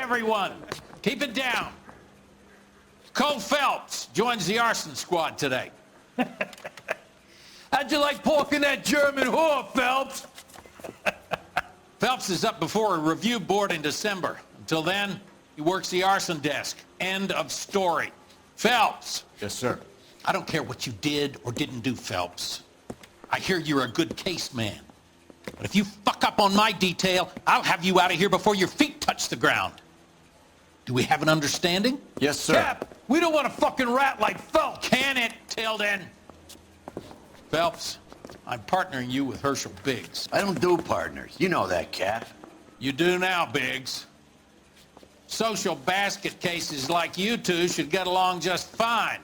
everyone. Keep it down. Cole Phelps joins the arson squad today. How'd you like pork in that German whore, Phelps? Phelps is up before a review board in December. Until then, he works the arson desk. End of story. Phelps. Yes, sir. I don't care what you did or didn't do, Phelps. I hear you're a good case man. But if you fuck up on my detail, I'll have you out of here before your feet touch the ground. Do we have an understanding? Yes, sir. Cap, we don't want a fucking rat like Phelps. Can it, Tilden? Phelps, I'm partnering you with Herschel Biggs. I don't do partners. You know that, Cap. You do now, Biggs. Social basket cases like you two should get along just fine.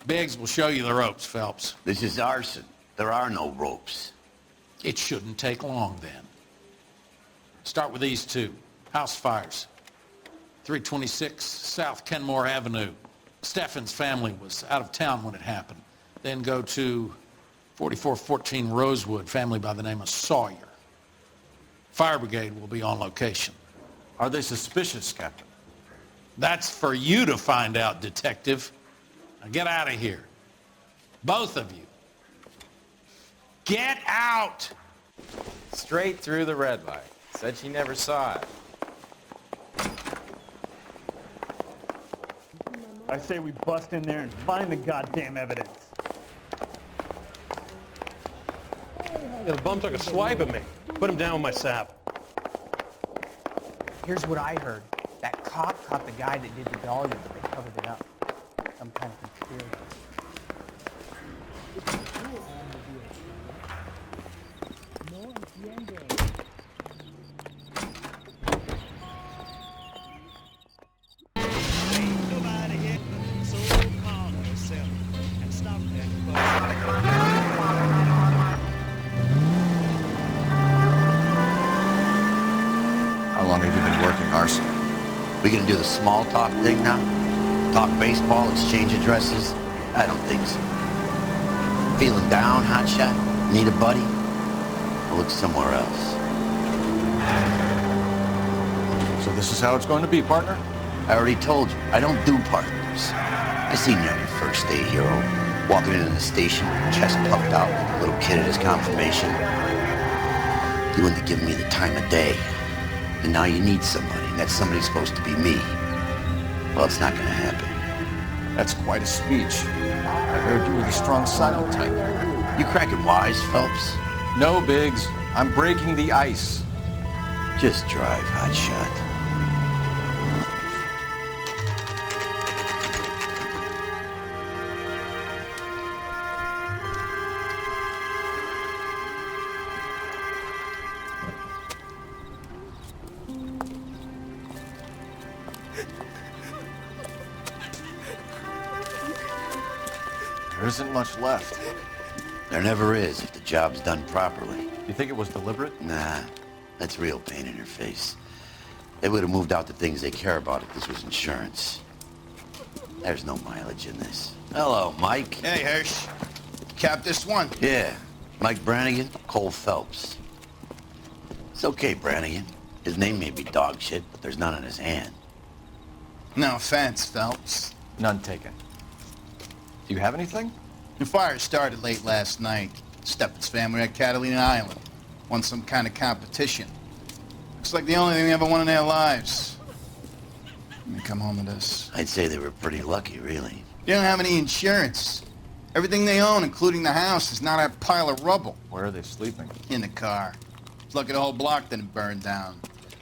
Biggs will show you the ropes, Phelps. This is arson. There are no ropes. It shouldn't take long, then. Start with these two. House fires. 326 South Kenmore Avenue. Steffen's family was out of town when it happened. Then go to 4414 Rosewood, family by the name of Sawyer. Fire brigade will be on location. Are they suspicious, Captain? That's for you to find out, Detective. Now get out of here. Both of you. Get out! Straight through the red light. Said she never saw it. I say we bust in there and find the goddamn evidence. Yeah, the bum took a swipe at me. Put him down with my sap. Here's what I heard. That cop caught the guy that did the dahlia, but they covered it up. Some kind of conspiracy. How long have you been working arson? We gonna do the small talk thing now? Talk baseball, exchange addresses? I don't think so. Feeling down, hotshot? Need a buddy? I'll look somewhere else. So this is how it's going to be, partner? I already told you, I don't do partners. I seen you on your first day, hero. Walking into the station, chest puffed out like a little kid at his confirmation. You wouldn't have given me the time of day. And now you need somebody, and that somebody's supposed to be me. Well, it's not gonna happen. That's quite a speech. I heard you were the strong silent type. You cracking wise, Phelps? No, Biggs. I'm breaking the ice. Just drive, hotshot. There isn't much left. There never is if the job's done properly. You think it was deliberate? Nah, that's real pain in your face. They would have moved out the things they care about if this was insurance. There's no mileage in this. Hello, Mike. Hey, Hirsch. Cap this one. Yeah, Mike Brannigan, Cole Phelps. It's okay, Brannigan. His name may be dog shit, but there's none in his hand. No offense, Phelps. None taken. Do you have anything? The fire started late last night. Steffen's family at Catalina Island. Won some kind of competition. Looks like the only thing they ever won in their lives. Let me come home with this. I'd say they were pretty lucky, really. They don't have any insurance. Everything they own, including the house, is not a pile of rubble. Where are they sleeping? In the car. It's lucky the whole block didn't burn down.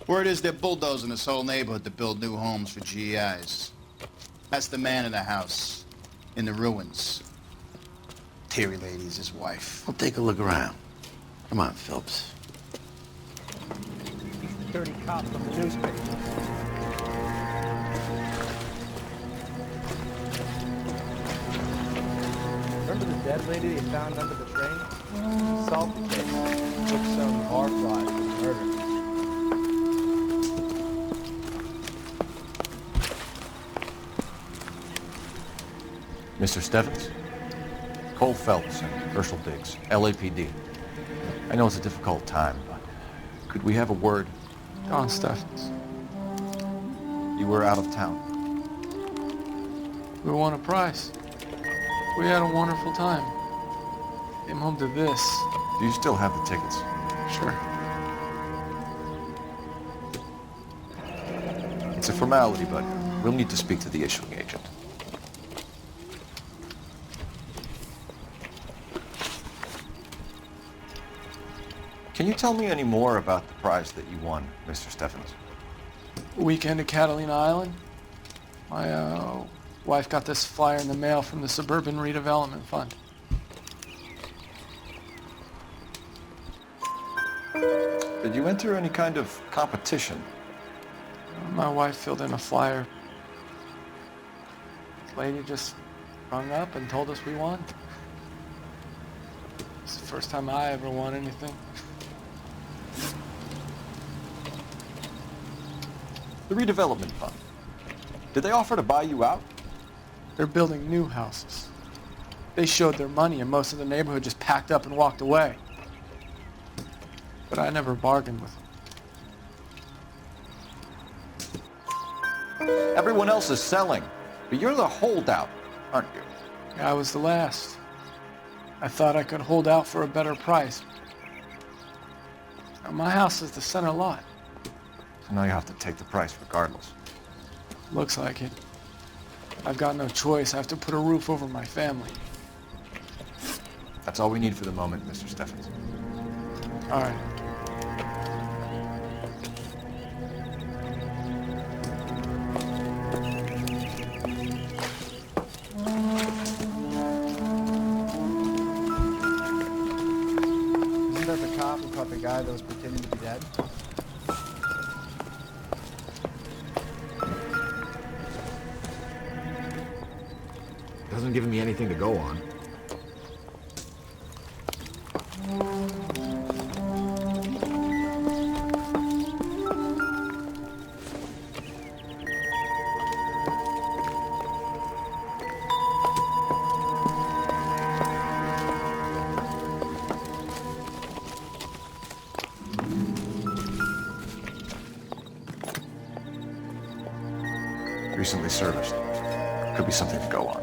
Word is they're bulldozing this whole neighborhood to build new homes for GIs. That's the man in the house. In the ruins. Terry lady's his wife. I'll take a look around. Come on, Phelps. He's the dirty cop from the newspaper. Remember the dead lady they found under the train? Solved the case. Took some bar flies for murder. Mr. Steffens? Cole Phelps and Herschel Biggs, LAPD. I know it's a difficult time, but could we have a word? Go on, Steffens. You were out of town. We won a prize. We had a wonderful time. Came home to this. Do you still have the tickets? Sure. It's a formality, but we'll need to speak to the issuing agent. Can you tell me any more about the prize that you won, Mr. Steffens? Weekend at Catalina Island. My wife got this flyer in the mail from the Suburban Redevelopment Fund. Did you enter any kind of competition? My wife filled in a flyer. The lady just rung up and told us we won. It's the first time I ever won anything. The redevelopment fund. Did they offer to buy you out? They're building new houses. They showed their money and most of the neighborhood just packed up and walked away. But I never bargained with them. Everyone else is selling, but you're the holdout, aren't you? I was the last. I thought I could hold out for a better price. Now, my house is the center lot. So now you have to take the price regardless. Looks like it. I've got no choice. I have to put a roof over my family. That's all we need for the moment, Mr. Steffens. All right. Isn't that the cop who caught the guy that was pretending to be dead? Doesn't give me anything to go on. Recently serviced. Could be something to go on.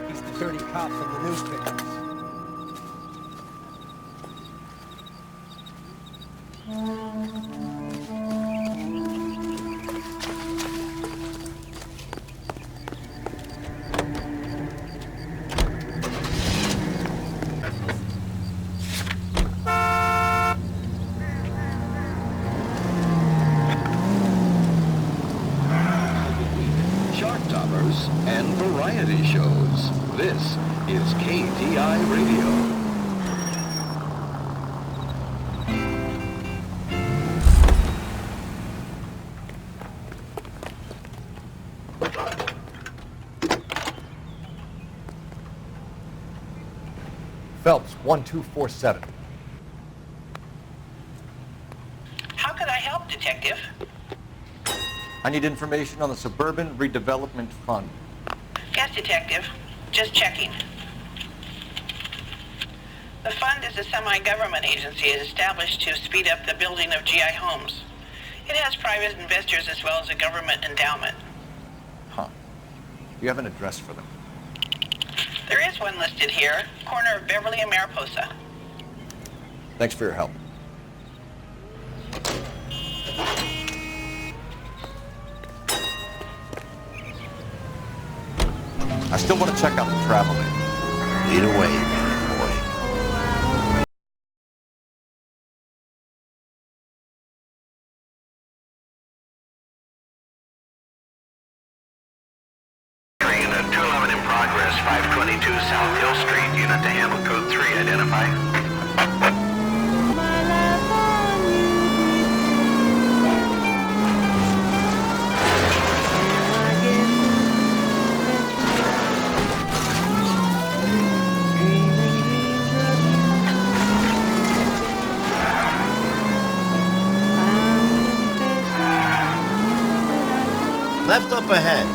He's the dirty cop from the newspapers. Shark toppers and variety shows. This is KTI Radio. Phelps, 1247. How could I help, Detective? I need information on the Suburban Redevelopment Fund. Yes, Detective. Just checking. The fund is a semi-government agency established to speed up the building of GI homes. It has private investors as well as a government endowment. Huh. Do you have an address for them? There is one listed here, corner of Beverly and Mariposa. Thanks for your help. I still want to check out the travel agent. Lead away, man, boy. Train at 211 in progress, 522 South Hill Street, unit to handle code 3, identify. Left up ahead.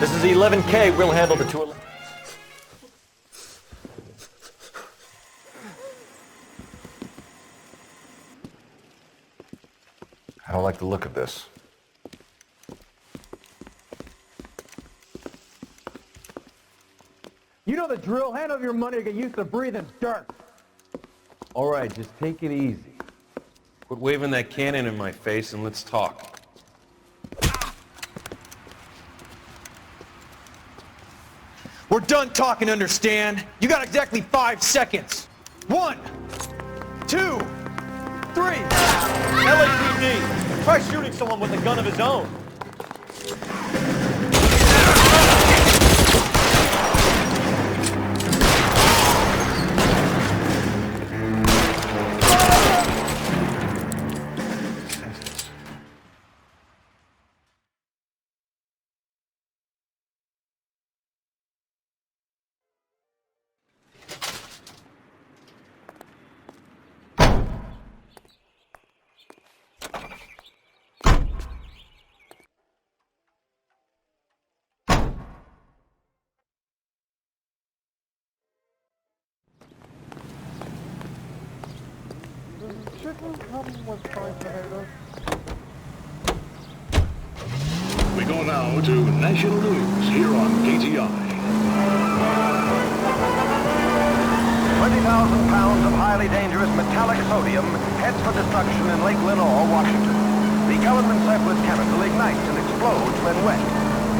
This is 11K. We'll handle the 2. I don't like the look of this. You know the drill. Hand over your money or get used to breathing dirt. All right, just take it easy. Quit waving that cannon in my face and let's talk. We're done talking, understand? You got exactly 5 seconds. 1, 2, 3. LAPD, try shooting someone with a gun of his own. We go now to national news here on KTI. 20,000 pounds of highly dangerous metallic sodium heads for destruction in Lake Lenore, Washington. The government surplus chemical ignites and explodes when wet.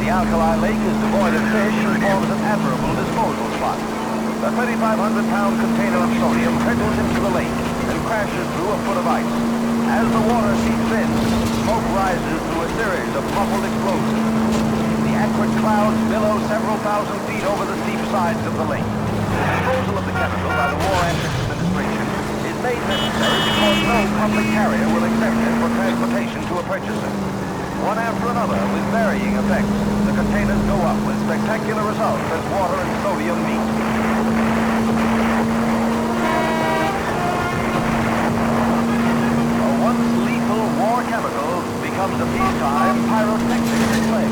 The alkali lake is devoid of fish and forms an admirable disposal spot. A 3,500-pound container of sodium trickles into the lake and crashes through a foot of ice. As the water seeps in, smoke rises through a series of muffled explosions. The acrid clouds billow several thousand feet over the steep sides of the lake. Disposal of the chemical by the War Entrance Administration is made necessary because no public carrier will accept it for transportation to a purchaser. One after another, with varying effects, the containers go up with spectacular results as water and sodium meet. A once lethal war chemical becomes a peacetime pyrotechnic display.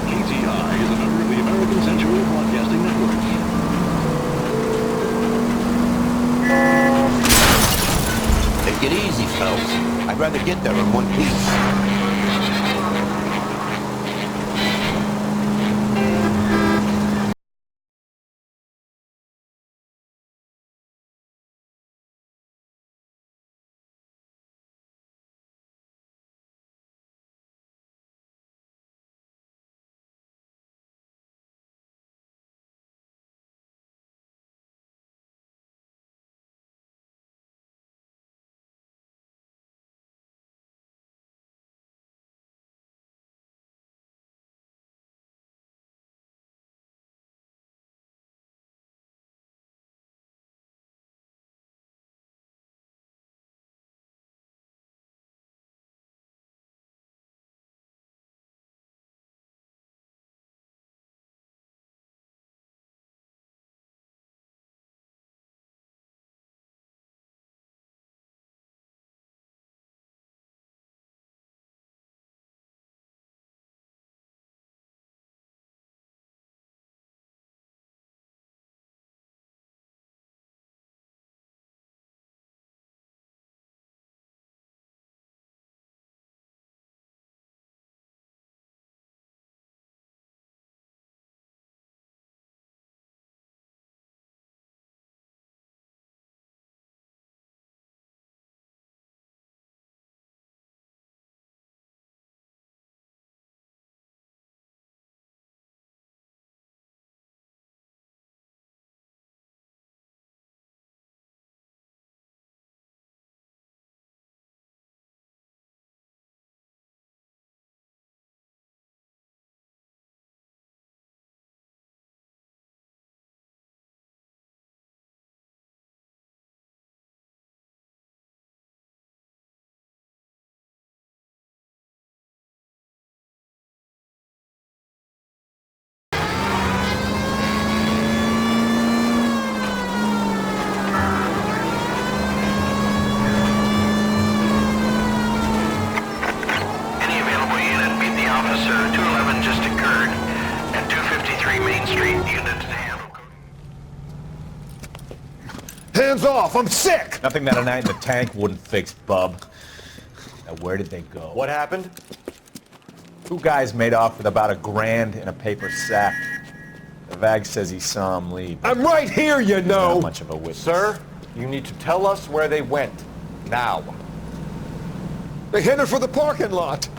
KTI is a member of the American Century Broadcasting Network. Take it easy, fellas. I'd rather get there in one piece. hands off! I'm sick! Nothing that a night in the tank wouldn't fix, bub. Now, where did they go? What happened? Two guys made off with about $1,000 in a paper sack. The vag says he saw him leave. I'm right here, you know! Not much of a witness. Sir, you need to tell us where they went. Now. They headed for the parking lot.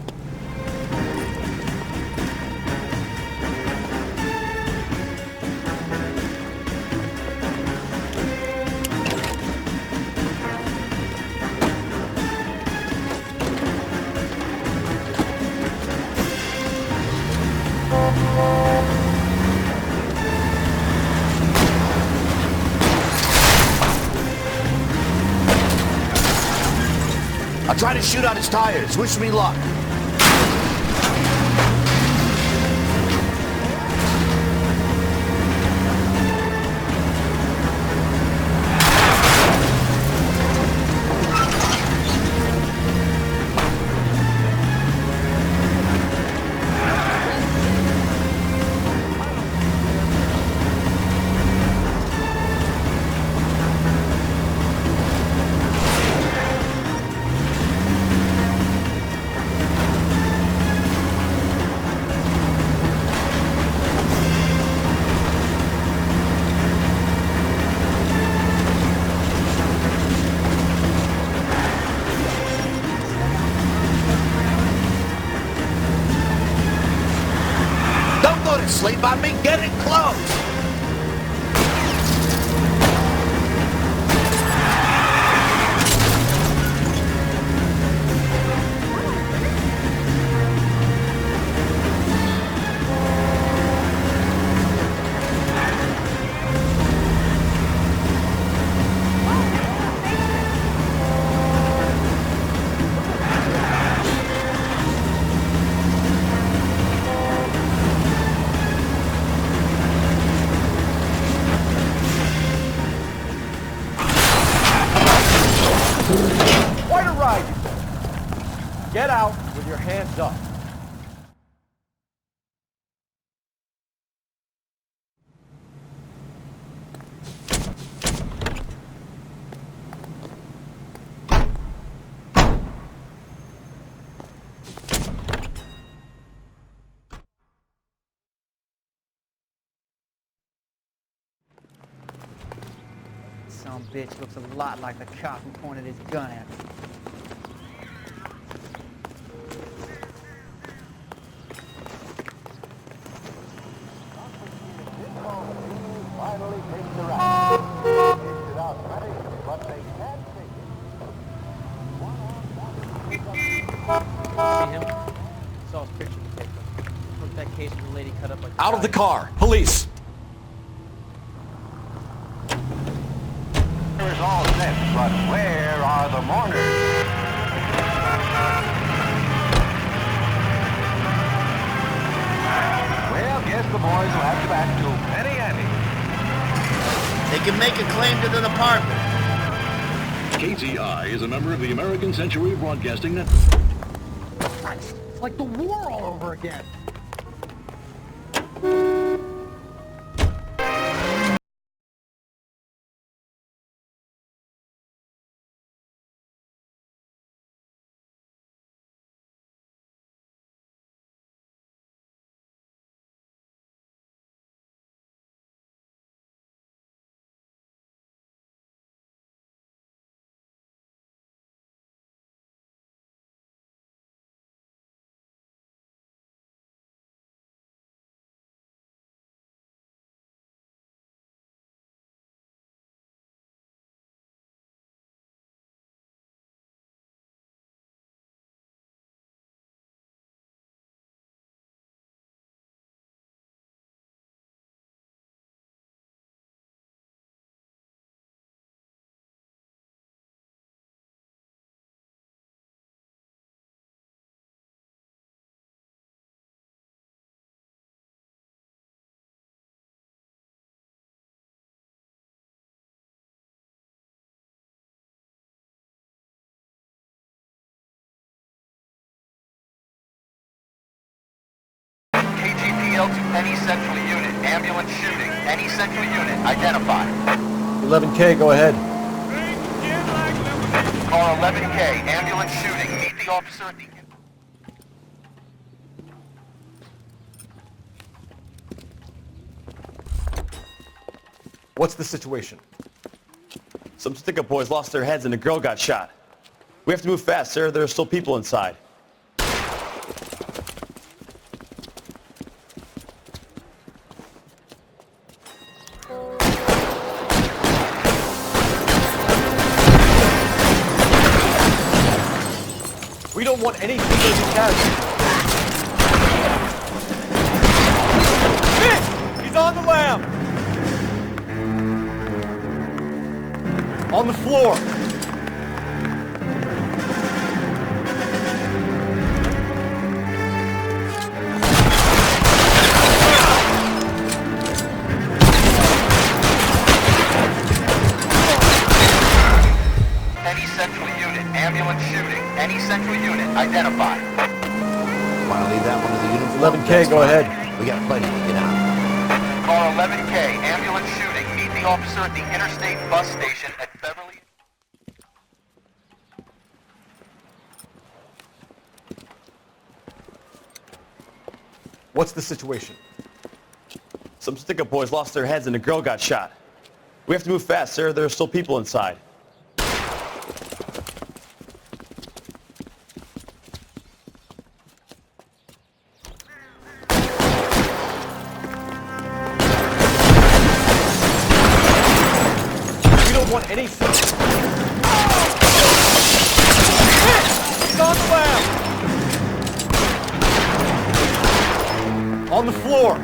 I'll try to shoot out his tires. Wish me luck. Sleep on me, get it close! Quite a ride. Get out with your hands up. Some bitch looks a lot like the cop who pointed his gun at me. Finally takes the ride. It's without money, but they can't See him? Saw his picture in the paper. Look, that case with the lady cut up like... Out of the car! Police! Here's all set, but where are the mourners? Well, guess the boys will have to back to Penny Annie. They can make a claim to the department. KTI is a member of the American Century Broadcasting Network. Christ, it's like the war all over again. KGPL to any central unit. Ambulance shooting. Any central unit. Identify. 11K, go ahead. 11K, ambulance shooting. Meet the officer at the... What's the situation? Some stick-up boys lost their heads and a girl got shot. We have to move fast, sir. There are still people inside. We don't want any civilian casualties. Shit! He's on the lam! On the floor! Any central unit, ambulance shooting. Any central unit, identify. Want to leave that one to the uniform? 11K, go ahead. We got plenty to get out. Car 11K, ambulance shooting. Meet the officer at the interstate bus station at Beverly. What's the situation? Some stick-up boys lost their heads and a girl got shot. We have to move fast, sir. There are still people inside. We don't want any... He's on the lam! On the floor!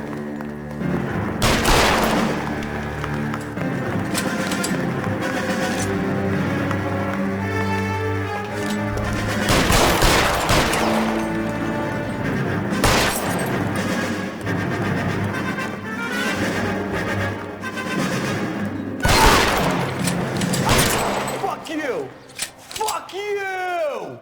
Fuck you! Fuck you!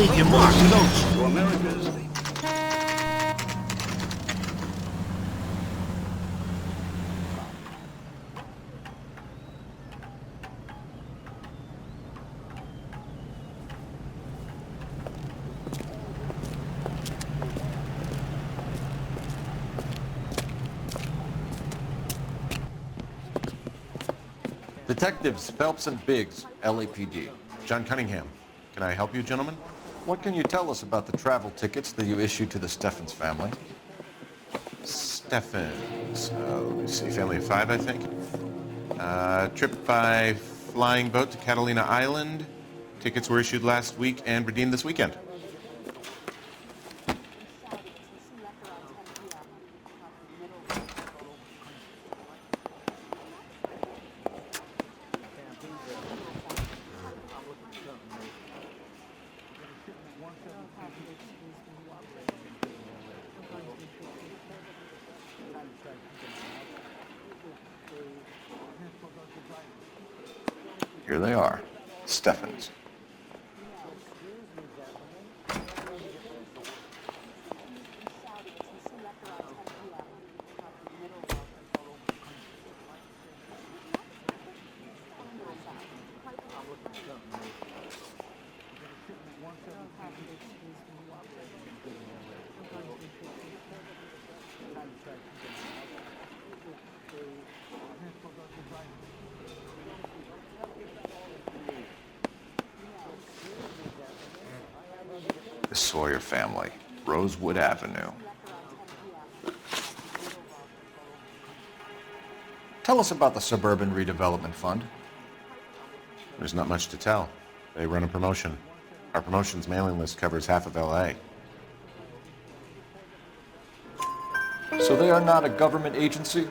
leave your mark, don't you? To America's... Detectives Phelps and Biggs, LAPD. John Cunningham. Can I help you, gentlemen? What can you tell us about the travel tickets that you issued to the Steffens family? Steffens. Let me see. Family of 5, I think. Trip by flying boat to Catalina Island. Tickets were issued last week and redeemed this weekend. Here they are, Steffens. The Sawyer family, Rosewood Avenue. Tell us about the Suburban Redevelopment Fund. There's not much to tell. They run a promotion. Our promotions mailing list covers half of L.A. So they are not a government agency?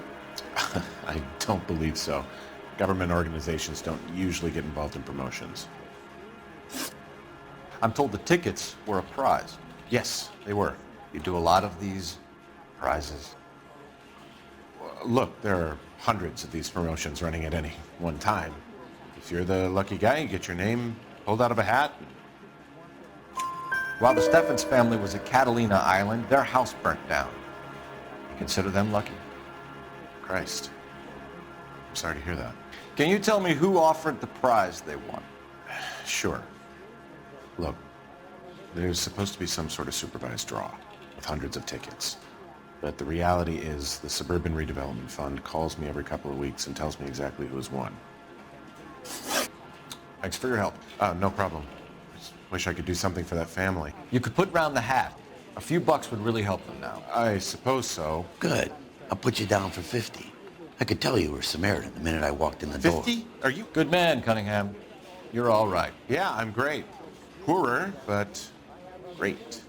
I don't believe so. Government organizations don't usually get involved in promotions. I'm told the tickets were a prize. Yes, they were. You do a lot of these prizes. Look, there are hundreds of these promotions running at any one time. If you're the lucky guy, you get your name pulled out of a hat. While the Steffens family was at Catalina Island, their house burnt down. You consider them lucky? Christ. I'm sorry to hear that. Can you tell me who offered the prize they won? Sure. Look, there's supposed to be some sort of supervised draw with hundreds of tickets. But the reality is the Suburban Redevelopment Fund calls me every couple of weeks and tells me exactly who's won. Thanks for your help. No problem. Just wish I could do something for that family. You could put round the hat. A few bucks would really help them now. I suppose so. Good. I'll put you down for 50. I could tell you were Samaritan the minute I walked in the door. 50? Are you? Good man, Cunningham. You're all right. Yeah, I'm great. Poorer, but great.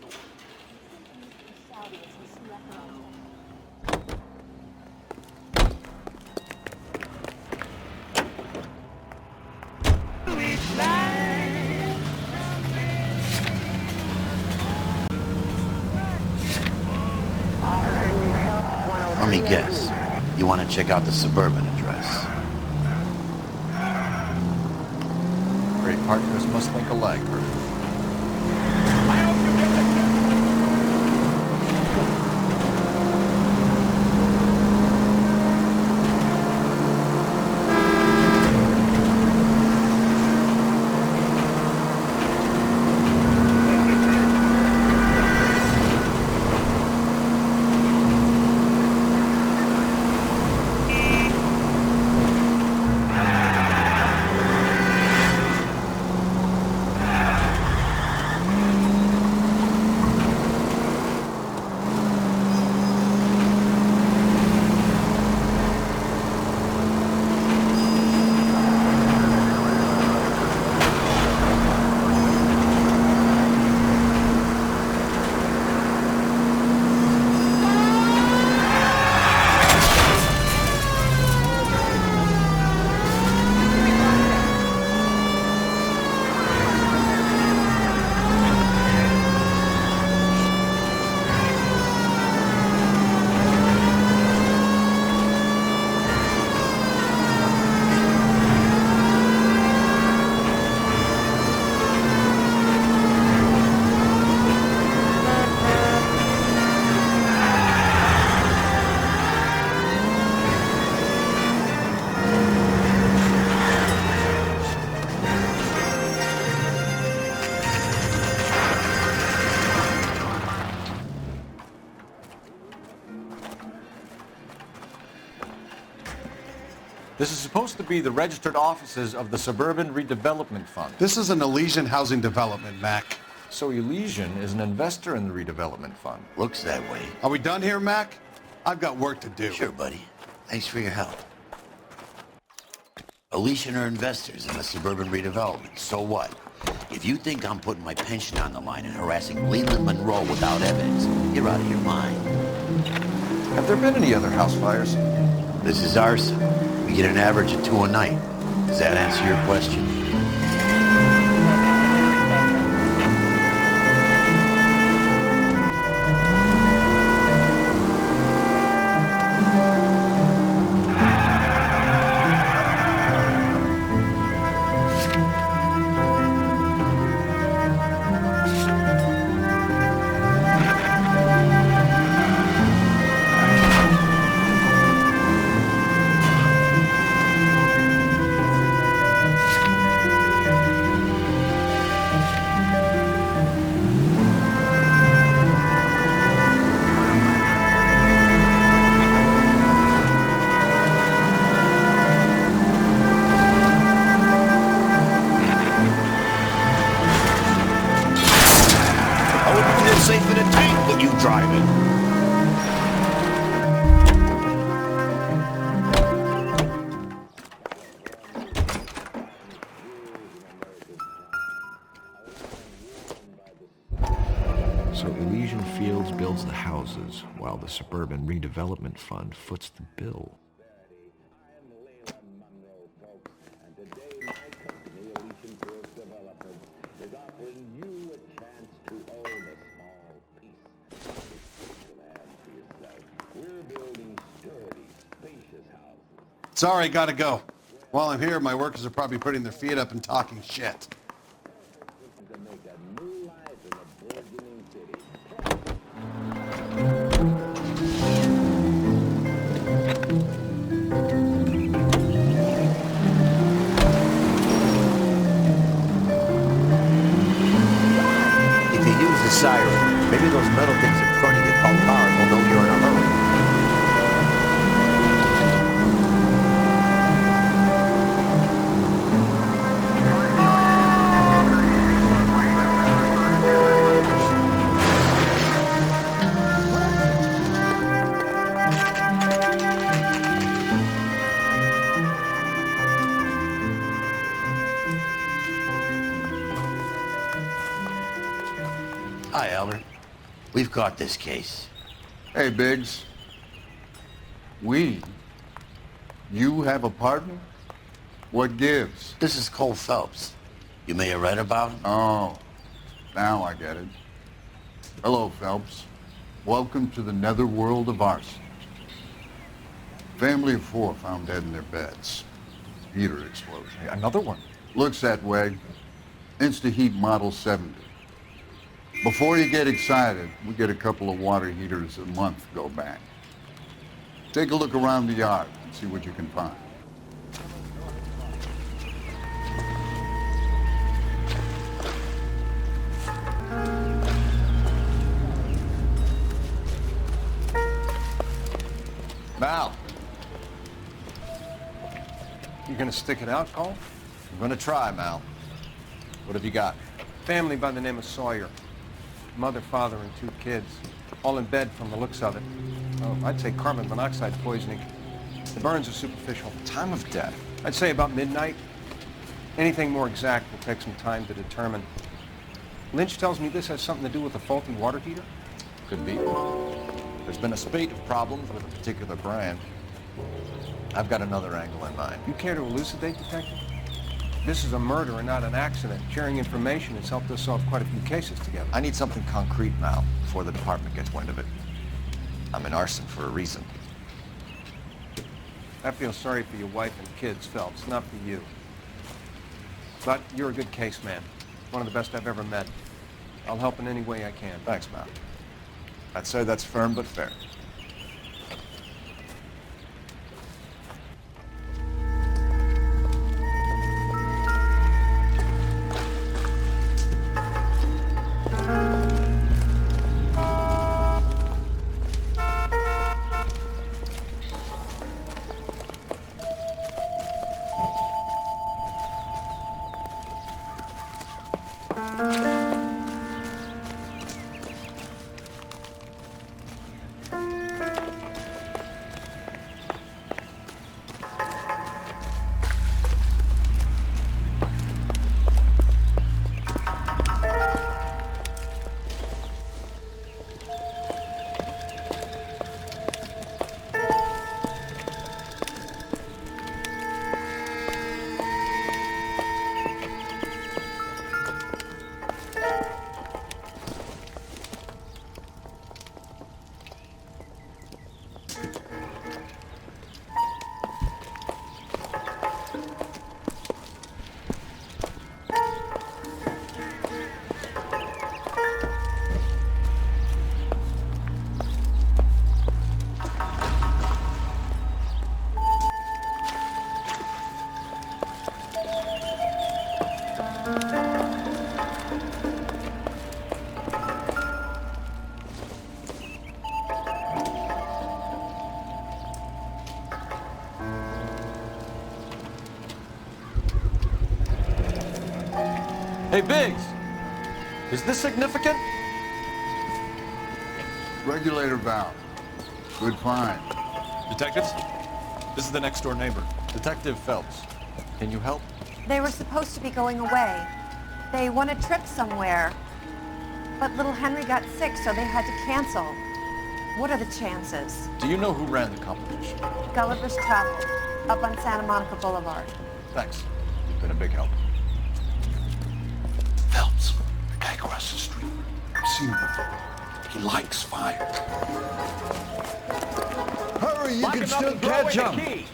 Let me guess. You want to check out the Suburban address? Great partners must think alike, Herbert. This is supposed to be the registered offices of the Suburban Redevelopment Fund. This is an Elysian housing development, Mac. So Elysian is an investor in the redevelopment fund. Looks that way. Are we done here, Mac? I've got work to do. Sure, buddy. Thanks for your help. Elysian are investors in the Suburban Redevelopment. So what? If you think I'm putting my pension on the line and harassing Leland Monroe without evidence, you're out of your mind. Have there been any other house fires? This is arson. We get an average of 2 a night. Does that answer your question? Safe in a tank when you drive it. So Elysian Fields builds the houses, while the Suburban Redevelopment Fund foots the bill. Sorry, gotta go. While I'm here, my workers are probably putting their feet up and talking shit. If you use the siren, maybe those metal things in front of you called cars will know you're in a hurry. Hi, Albert. We've caught this case. Hey, Biggs. We? You have a partner? What gives? This is Cole Phelps. You may have read about him. Oh, now I get it. Hello, Phelps. Welcome to the netherworld of arson. Family of 4 found dead in their beds. Heater explosion. Another one? Looks that way. Insta-Heat Model 70. Before you get excited, we get a couple of water heaters a month go bang. Take a look around the yard and see what you can find. Mal, You gonna stick it out, Cole? I'm gonna try, Mal. What have you got? Family by the name of Sawyer. Mother, father, and 2 kids. All in bed from the looks of it. Oh, I'd say carbon monoxide poisoning. The burns are superficial. Time of death? I'd say about midnight. Anything more exact will take some time to determine. Lynch tells me this has something to do with a faulty water heater? Could be. There's been a spate of problems with a particular brand. I've got another angle in mind. You care to elucidate, Detective? This is a murder and not an accident. Sharing information has helped us solve quite a few cases together. I need something concrete, Mal, before the department gets wind of it. I'm in arson for a reason. I feel sorry for your wife and kids, Phelps, not for you. But you're a good case man. One of the best I've ever met. I'll help in any way I can. Thanks, Mal. I'd say that's firm but fair. Hey, Biggs, is this significant? Regulator valve. Good find. Detectives, this is the next door neighbor, Detective Phelps. Can you help? They were supposed to be going away. They won a trip somewhere. But little Henry got sick, so they had to cancel. What are the chances? Do you know who ran the competition? Gulliver's Travel, up on Santa Monica Boulevard. Thanks. You've been a big help. Phelps, the guy across the street. I've seen him before. He likes fire. Hurry, you can still catch him.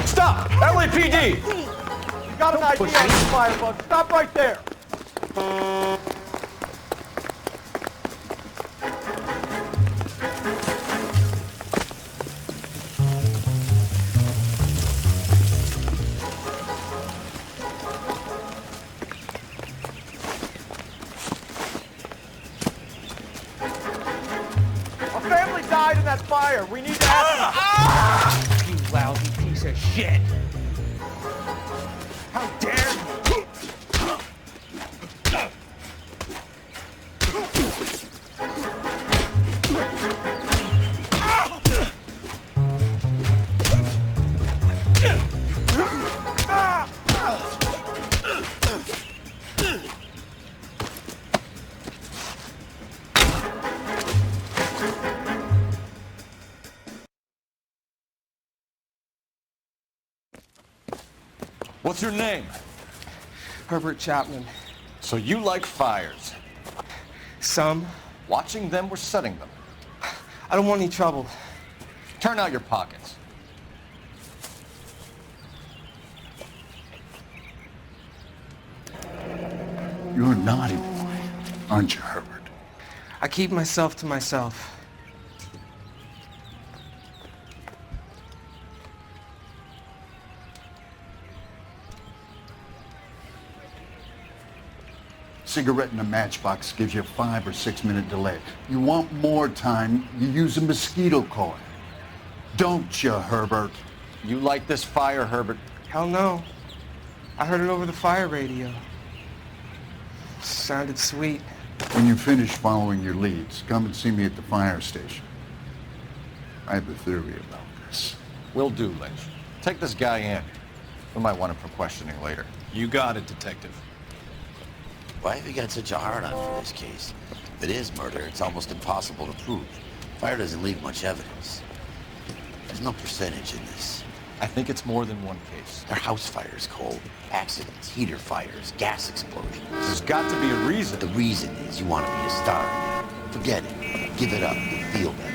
Stop! LAPD! You got an ID on this firebug. Stop right there! A family died in that fire. We need to ask You lousy piece of shit. How dare you! What's your name? Herbert Chapman. So you like fires? Some. Watching them or setting them? I don't want any trouble. Turn out your pockets. You're a naughty boy, aren't you, Herbert? I keep myself to myself. Cigarette in a matchbox gives you a 5 or 6 minute delay. You want more time, you use a mosquito coil. Don't you, Herbert? You like this fire, Herbert? Hell no. I heard it over the fire radio. Sounded sweet. When you finish following your leads, come and see me at the fire station. I have a theory about this. Will do, Lynch. Take this guy in. We might want him for questioning later. You got it, Detective. Why have you got such a hard-on for this case? If it is murder, it's almost impossible to prove. Fire doesn't leave much evidence. There's no percentage in this. I think it's more than one case. There are house fires, Cole. Accidents, heater fires, gas explosions. There's got to be a reason. The reason is you want to be a star. Forget it. Give it up. You'll feel better.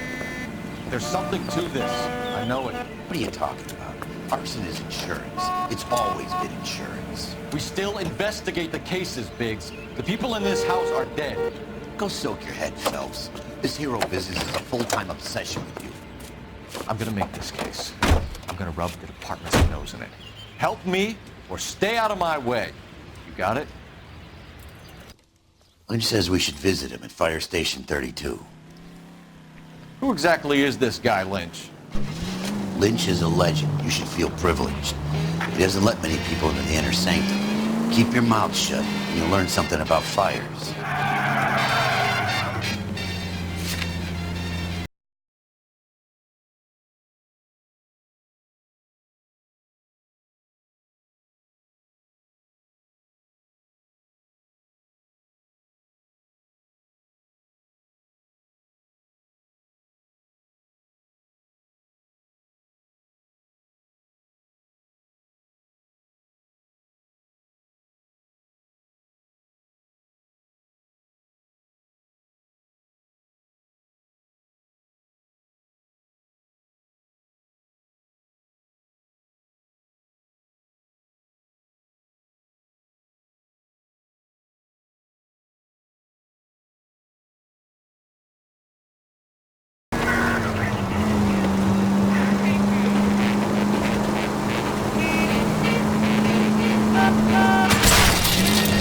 There's something to this. I know it. What are you talking about? Arson is insurance. It's always been insurance. We still investigate the cases, Biggs. The people in this house are dead. Go soak your head, Phelps. This hero business is a full-time obsession with you. I'm gonna make this case. I'm gonna rub the department's nose in it. Help me or stay out of my way. You got it? Lynch says we should visit him at Fire Station 32. Who exactly is this guy, Lynch? Lynch is a legend. You should feel privileged. He doesn't let many people into the inner sanctum. Keep your mouth shut, and you'll learn something about fires.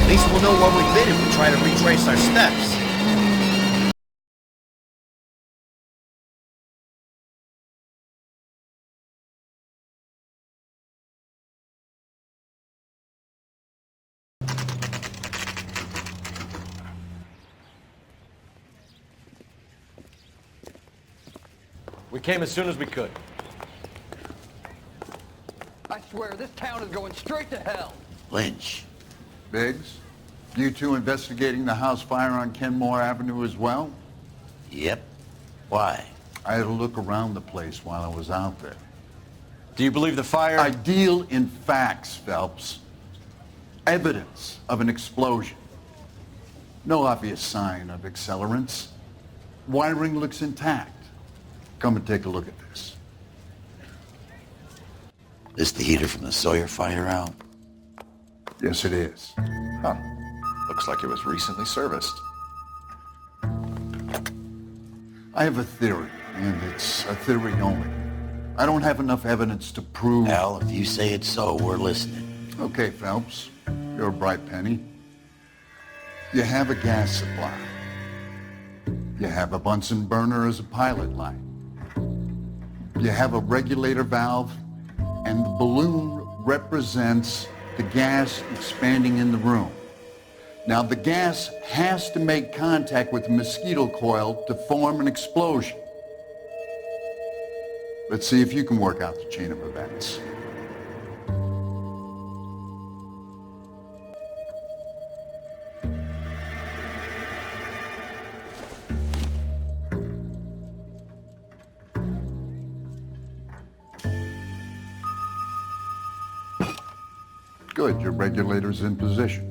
At least we'll know where we've been if we try to retrace our steps. We came as soon as we could. I swear, this town is going straight to hell. Lynch. Biggs, you two investigating the house fire on Kenmore Avenue as well? Yep. Why? I had a look around the place while I was out there. Do you believe the fire? I deal in facts, Phelps. Evidence of an explosion. No obvious sign of accelerants. Wiring looks intact. Come and take a look at this. This the heater from the Sawyer fire, Al? Yes, it is. Huh. Looks like it was recently serviced. I have a theory, and it's a theory only. I don't have enough evidence to prove... Al, if you say it's so, we're listening. Okay, Phelps. You're a bright penny. You have a gas supply. You have a Bunsen burner as a pilot light. You have a regulator valve, and the balloon represents the gas expanding in the room. Now, the gas has to make contact with the mosquito coil to form an explosion. Let's see if you can work out the chain of events. Good, your regulator's in position.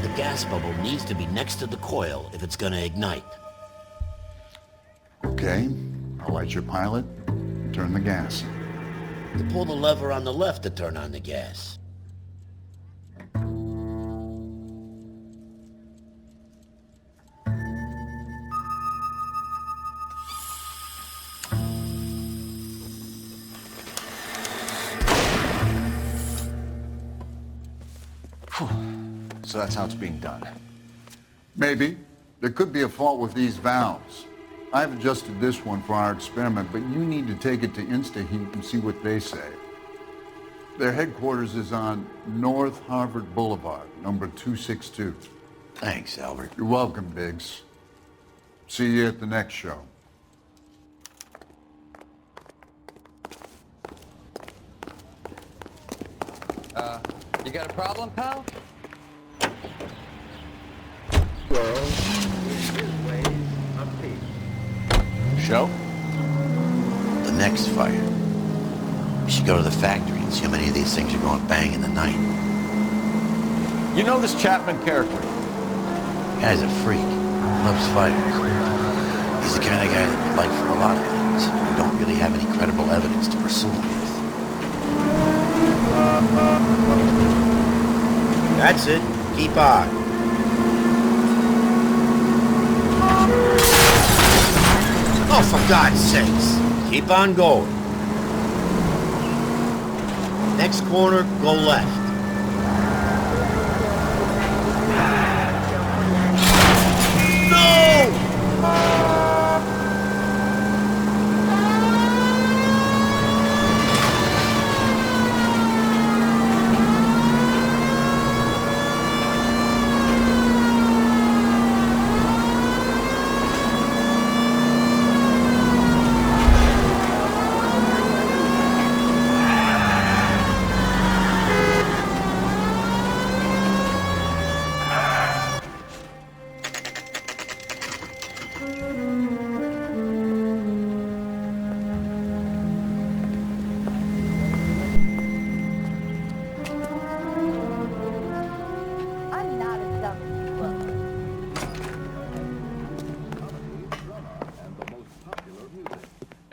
The gas bubble needs to be next to the coil if it's gonna ignite. Okay, I'll light your pilot and turn the gas. You pull the lever on the left to turn on the gas. So that's how it's being done. Maybe. There could be a fault with these valves. I've adjusted this one for our experiment, but you need to take it to InstaHeat and see what they say. Their headquarters is on North Harvard Boulevard, number 262. Thanks, Albert. You're welcome, Biggs. See you at the next show. You got a problem, pal? Show? The next fire. We should go to the factory and see how many of these things are going bang in the night. You know this Chapman character? Guy's a freak. Loves fires. He's the kind of guy that we'd like for a lot of things. We don't really have any credible evidence to pursue him with. That's it. Keep on. Oh, for God's sakes. Keep on going. Next corner, go left.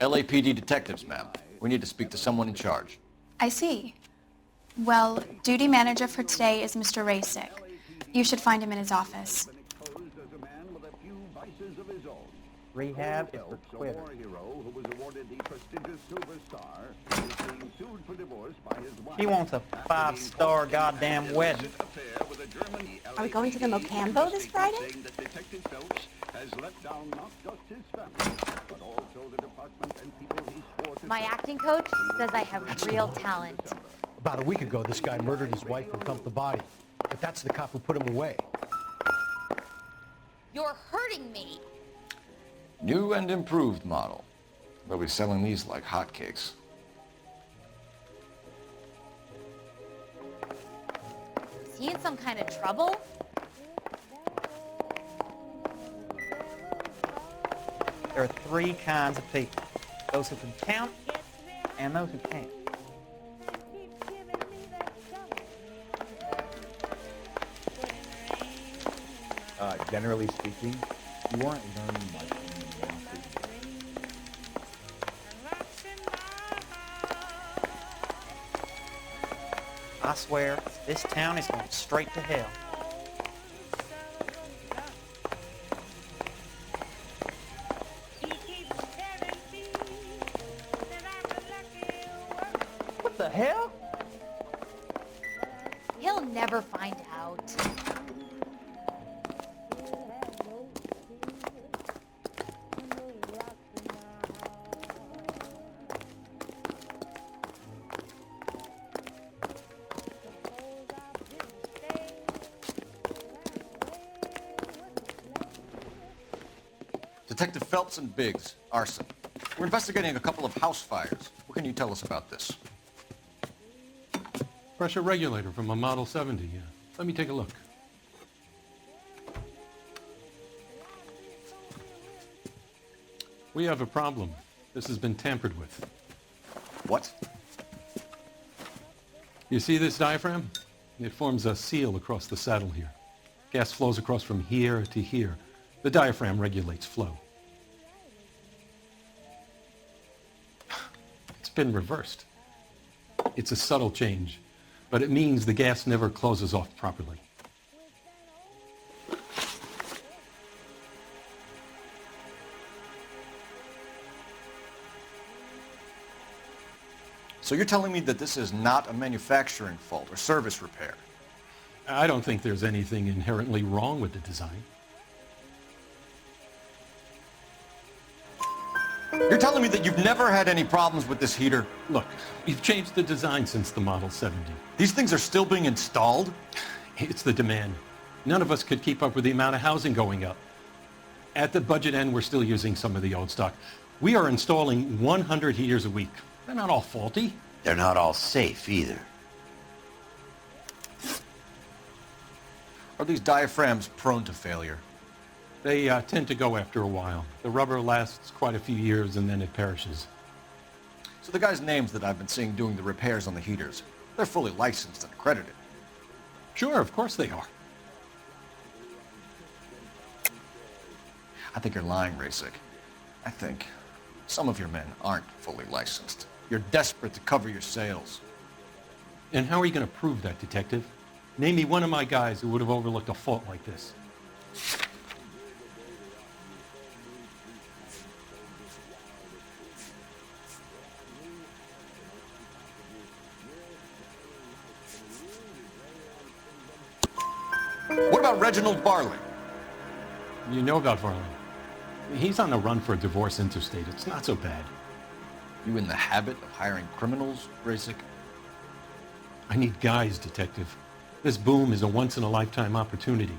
LAPD detectives, ma'am. We need to speak to someone in charge. I see. Well, duty manager for today is Mr. Rasick. You should find him in his office. Rehab is for quitters. She wants a 5-star goddamn wedding. Are we going to the Mocambo this Friday? My acting coach says I have real talent. About a week ago, this guy murdered his wife and dumped the body. But that's the cop who put him away. You're hurting me. New and improved model. They'll be selling these like hotcakes. Is he in some kind of trouble? There are 3 kinds of people. Those who can count and those who can't. Generally speaking, you aren't learning much when you want to. I swear, this town is going straight to hell. What the hell? He'll never find out. Detective Phelps and Biggs, arson. We're investigating a couple of house fires. What can you tell us about this? Pressure regulator from a Model 70. Let me take a look. We have a problem. This has been tampered with. What? You see this diaphragm? It forms a seal across the saddle here. Gas flows across from here to here. The diaphragm regulates flow. It's been reversed. It's a subtle change, but it means the gas never closes off properly. So you're telling me that this is not a manufacturing fault or service repair? I don't think there's anything inherently wrong with the design. You're telling me that you've never had any problems with this heater? Look, we've changed the design since the Model 70. These things are still being installed? It's the demand. None of us could keep up with the amount of housing going up. At the budget end, we're still using some of the old stock. We are installing 100 heaters a week. They're not all faulty. They're not all safe either. Are these diaphragms prone to failure? They tend to go after a while. The rubber lasts quite a few years and then it perishes. So the guys' names that I've been seeing doing the repairs on the heaters, they're fully licensed and accredited. Sure, of course they are. I think you're lying, Rasick. I think some of your men aren't fully licensed. You're desperate to cover your sales. And how are you going to prove that, Detective? Name me one of my guys who would have overlooked a fault like this. What about Reginald Barley? You know about Varley. He's on the run for a divorce interstate. It's not so bad. You in the habit of hiring criminals, Rasick? I need guys, Detective. This boom is a once-in-a-lifetime opportunity.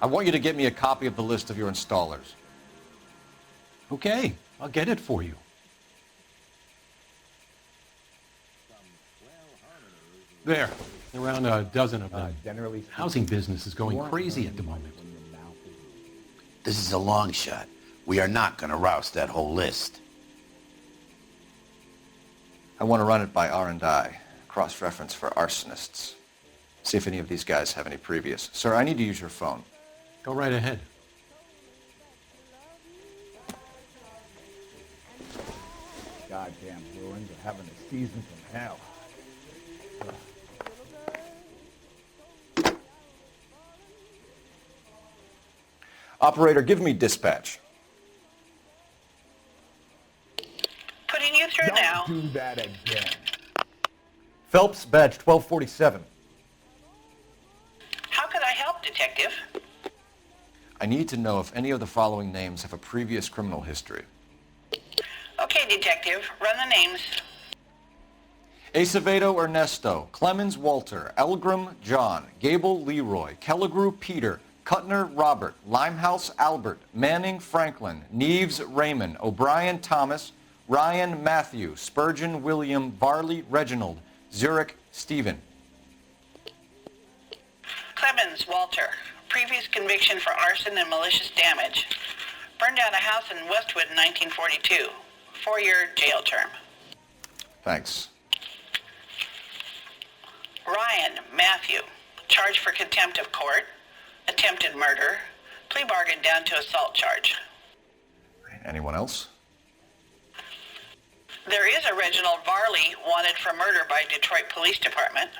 I want you to get me a copy of the list of your installers. Okay, I'll get it for you. There, around a dozen of them. Generally, housing business is going crazy at the moment. This is a long shot. We are not going to roust that whole list. I want to run it by R&I, cross-reference for arsonists. See if any of these guys have any previous. Sir, I need to use your phone. Go right ahead. are having a season from hell. Operator, give me dispatch. Putting you through now. Do that again. Phelps, badge 1247. How could I help, Detective? I need to know if any of the following names have a previous criminal history. Okay, Detective, run the names. Acevedo Ernesto, Clemens Walter, Elgram John, Gable Leroy, Kelligrew Peter, Cutner Robert, Limehouse Albert, Manning Franklin, Neves Raymond, O'Brien Thomas, Ryan Matthew, Spurgeon William, Varley Reginald, Zurich Stephen. Clemens Walter, previous conviction for arson and malicious damage. Burned down a house in Westwood in 1942. 4-year jail term. Thanks. Ryan Matthew, charged for contempt of court, attempted murder, plea bargain down to assault charge. Anyone else? There is a Reginald Varley wanted for murder by Detroit Police Department.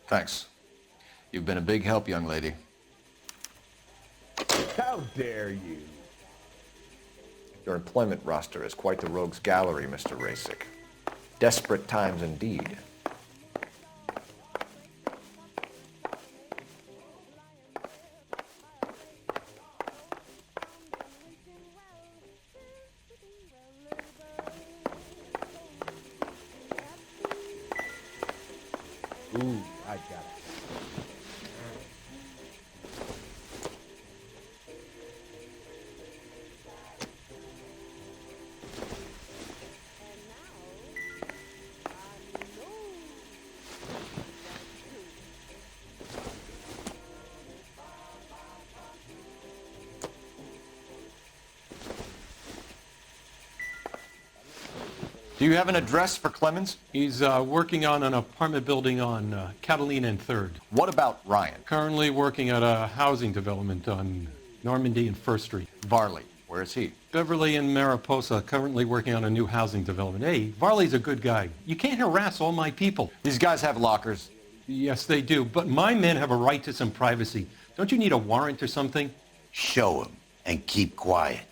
Thanks. You've been a big help, young lady. How dare you? Your employment roster is quite the rogues gallery, Mr. Rasick. Desperate times indeed. Ooh, I got it. Do you have an address for Clemens? He's working on an apartment building on Catalina and 3rd. What about Ryan? Currently working at a housing development on Normandy and 1st Street. Varley, where is he? Beverly and Mariposa, currently working on a new housing development. Hey, Varley's a good guy. You can't harass all my people. These guys have lockers. Yes, they do, but my men have a right to some privacy. Don't you need a warrant or something? Show him and keep quiet.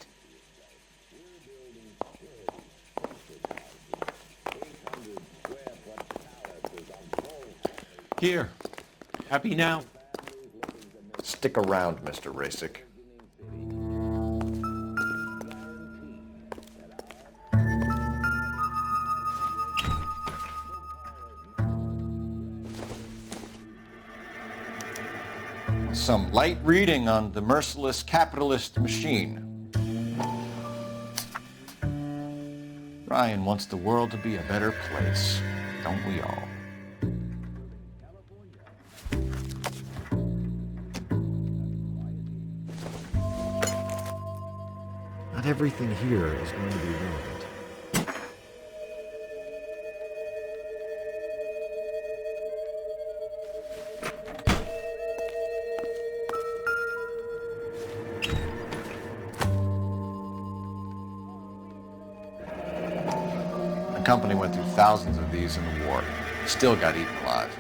Here. Happy now? Stick around, Mr. Rasick. Some light reading on the merciless capitalist machine. Ryan wants the world to be a better place, don't we all? Not everything here is going to be ruined. The company went through thousands of these in the war. Still got eaten alive.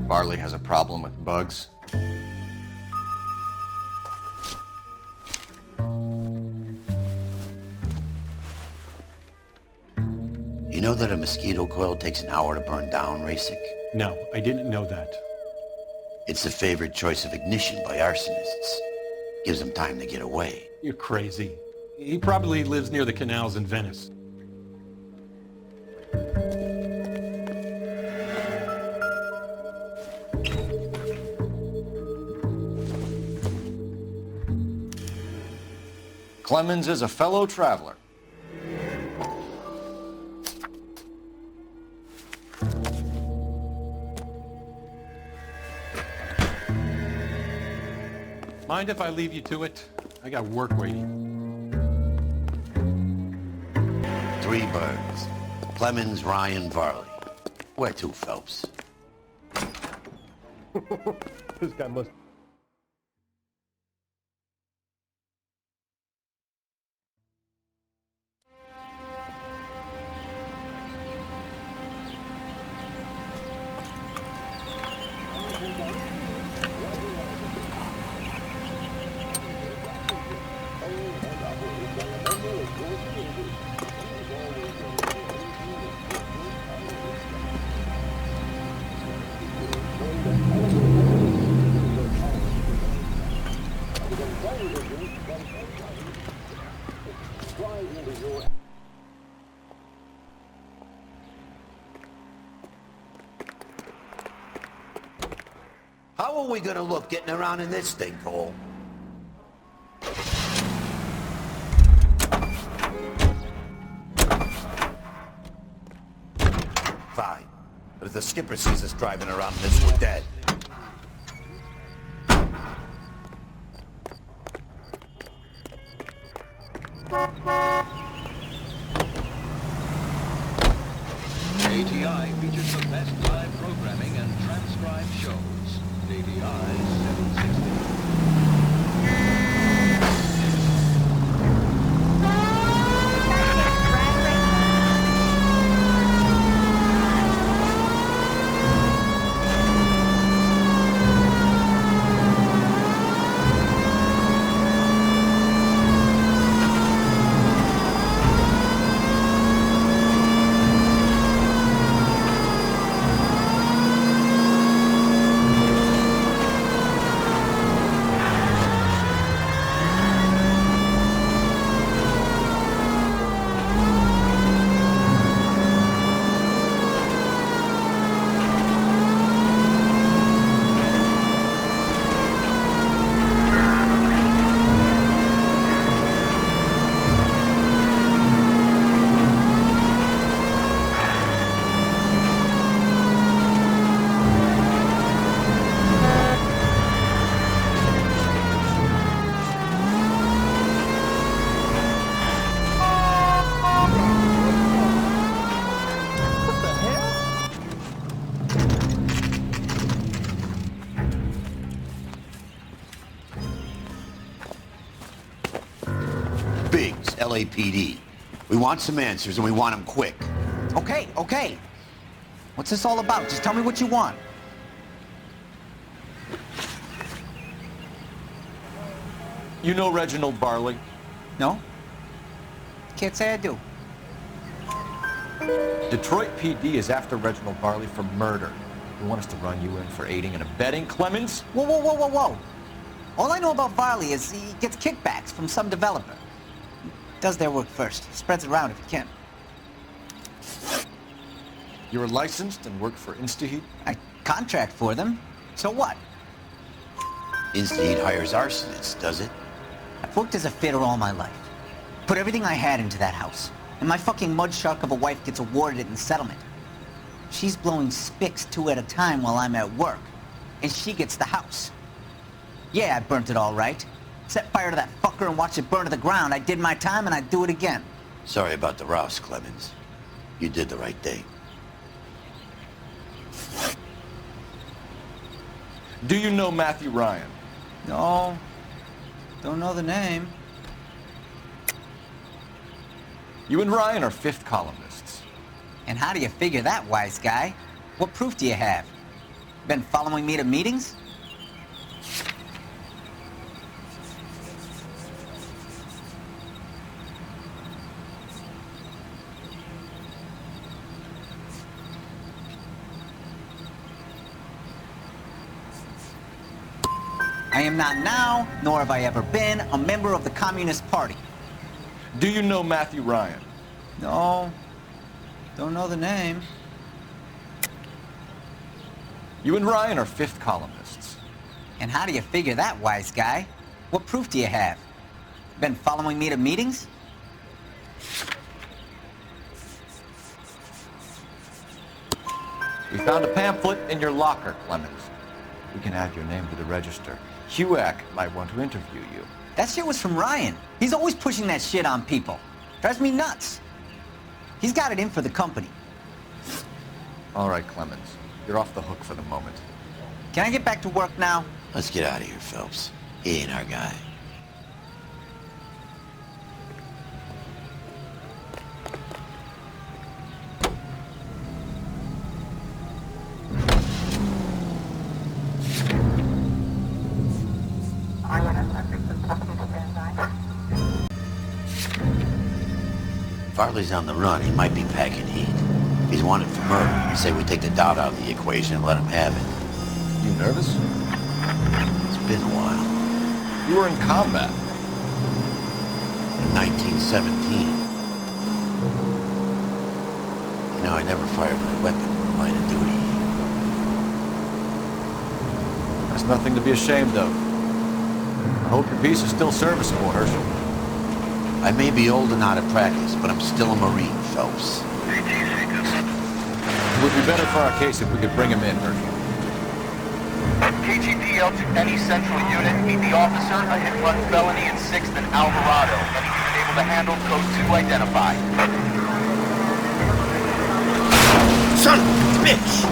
Varley has a problem with bugs. You know that a mosquito coil takes an hour to burn down, Rasick? No, I didn't know that. It's the favored choice of ignition by arsonists. Gives them time to get away. You're crazy. He probably lives near the canals in Venice. Clemens is a fellow traveler. Mind if I leave you to it? I got work waiting. 3 birds. Clemens, Ryan, Varley. Where to, Phelps? This guy must How are we gonna look getting around in this thing, Cole? Fine. But if the skipper sees us driving around in this, we're dead. ATI features the best live programming and transcribed shows. ATI 760. Biggs, LAPD. We want some answers, and we want them quick. Okay, okay. What's this all about? Just tell me what you want. You know Reginald Barley? No? Can't say I do. Detroit PD is after Reginald Barley for murder. You want us to run you in for aiding and abetting, Clemens? Whoa, whoa, whoa, whoa, whoa. All I know about Varley is he gets kickbacks from some developer. Does their work first. Spreads it around if he can. You're licensed and work for InstaHeat? I contract for them. So what? InstaHeat hires arsonists, does it? I've worked as a fitter all my life. Put everything I had into that house. And my fucking mud shark of a wife gets awarded it in settlement. She's blowing spics 2 at a time while I'm at work. And she gets the house. Yeah, I burnt it all right. Set fire to that fucker and watched it burn to the ground. I did my time and I'd do it again. Sorry about the rouse, Clemens. You did the right thing. Do you know Matthew Ryan? No. Don't know the name. You and Ryan are fifth columnists. And how do you figure that, wise guy? What proof do you have? Been following me to meetings? I am not now, nor have I ever been, a member of the Communist Party. Do you know Matthew Ryan? No. Don't know the name. You and Ryan are fifth columnists. And how do you figure that, wise guy? What proof do you have? Been following me to meetings? We found a pamphlet in your locker, Clemens. We can add your name to the register. HUAC might want to interview you. That shit was from Ryan. He's always pushing that shit on people. Drives me nuts. He's got it in for the company. All right, Clemens. You're off the hook for the moment. Can I get back to work now? Let's get out of here, Phelps. He ain't our guy. Farley's on the run. He might be packing heat. If he's wanted for murder, I say we take the doubt out of the equation and let him have it. You nervous? It's been a while. You were in combat. in 1917. You know, I never fired my weapon in the line of duty. That's nothing to be ashamed of. I hope your piece is still serviceable, Herschel. I may be old and out of practice, but I'm still a Marine, Phelps. It would be better for our case if we could bring him in, Herschel. KGPL to any central unit. Meet the officer, a hit-run felony in 6th and Alvarado. Any unit able to handle code 2 identified. Son of a bitch!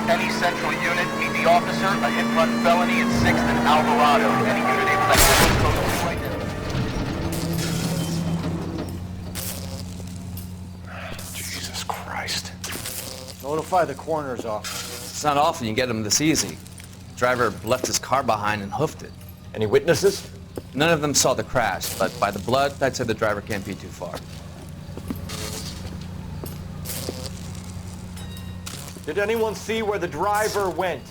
Any central unit, meet the officer, a hit-run felony in 6th and Alvarado. Any unit able to handle code 2 identified. Jesus Christ. Notify the coroner's office. It's not often you get them this easy. Driver left his car behind and hoofed it. Any witnesses? None of them saw the crash, but by the blood, I'd say the driver can't be too far. Did anyone see where the driver went?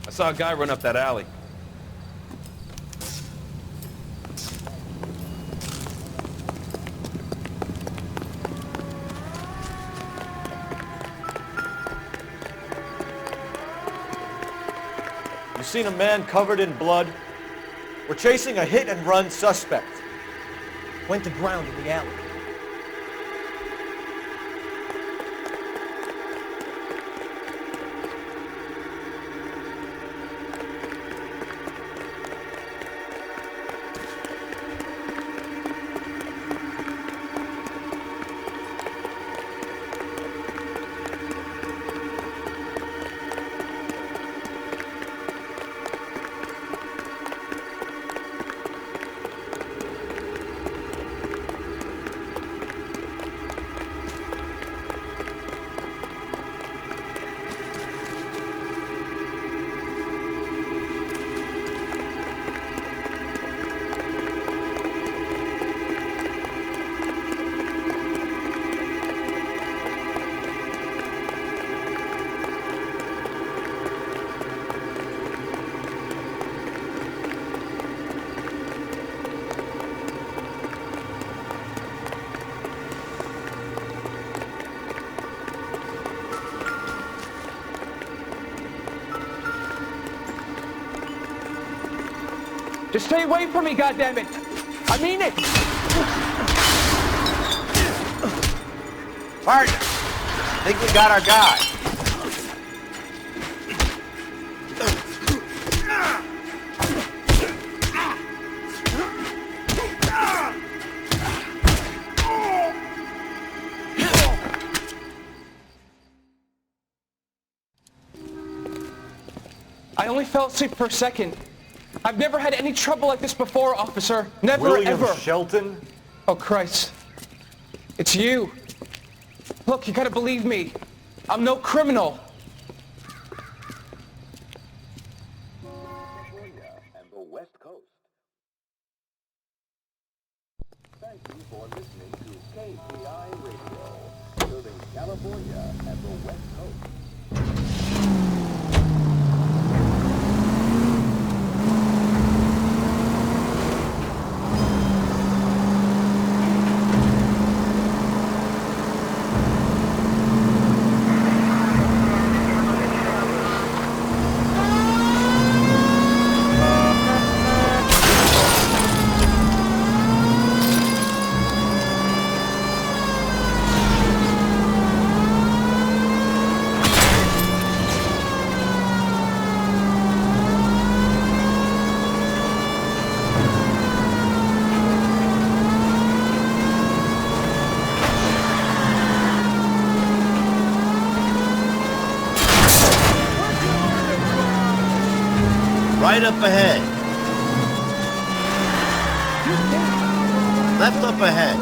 I saw a guy run up that alley. You seen a man covered in blood? We're chasing a hit-and-run suspect. Went to ground in the alley. Just stay away from me, goddammit! I mean it! Partner, I think we got our guy. I only fell asleep for a second. I've never had any trouble like this before, officer. Never, William ever. Shelton? Oh, Christ. It's you. Look, you gotta believe me. I'm no criminal. And the West Coast. Thank you for listening to KPI Radio, serving California and the West Coast. Right up ahead. Left up ahead.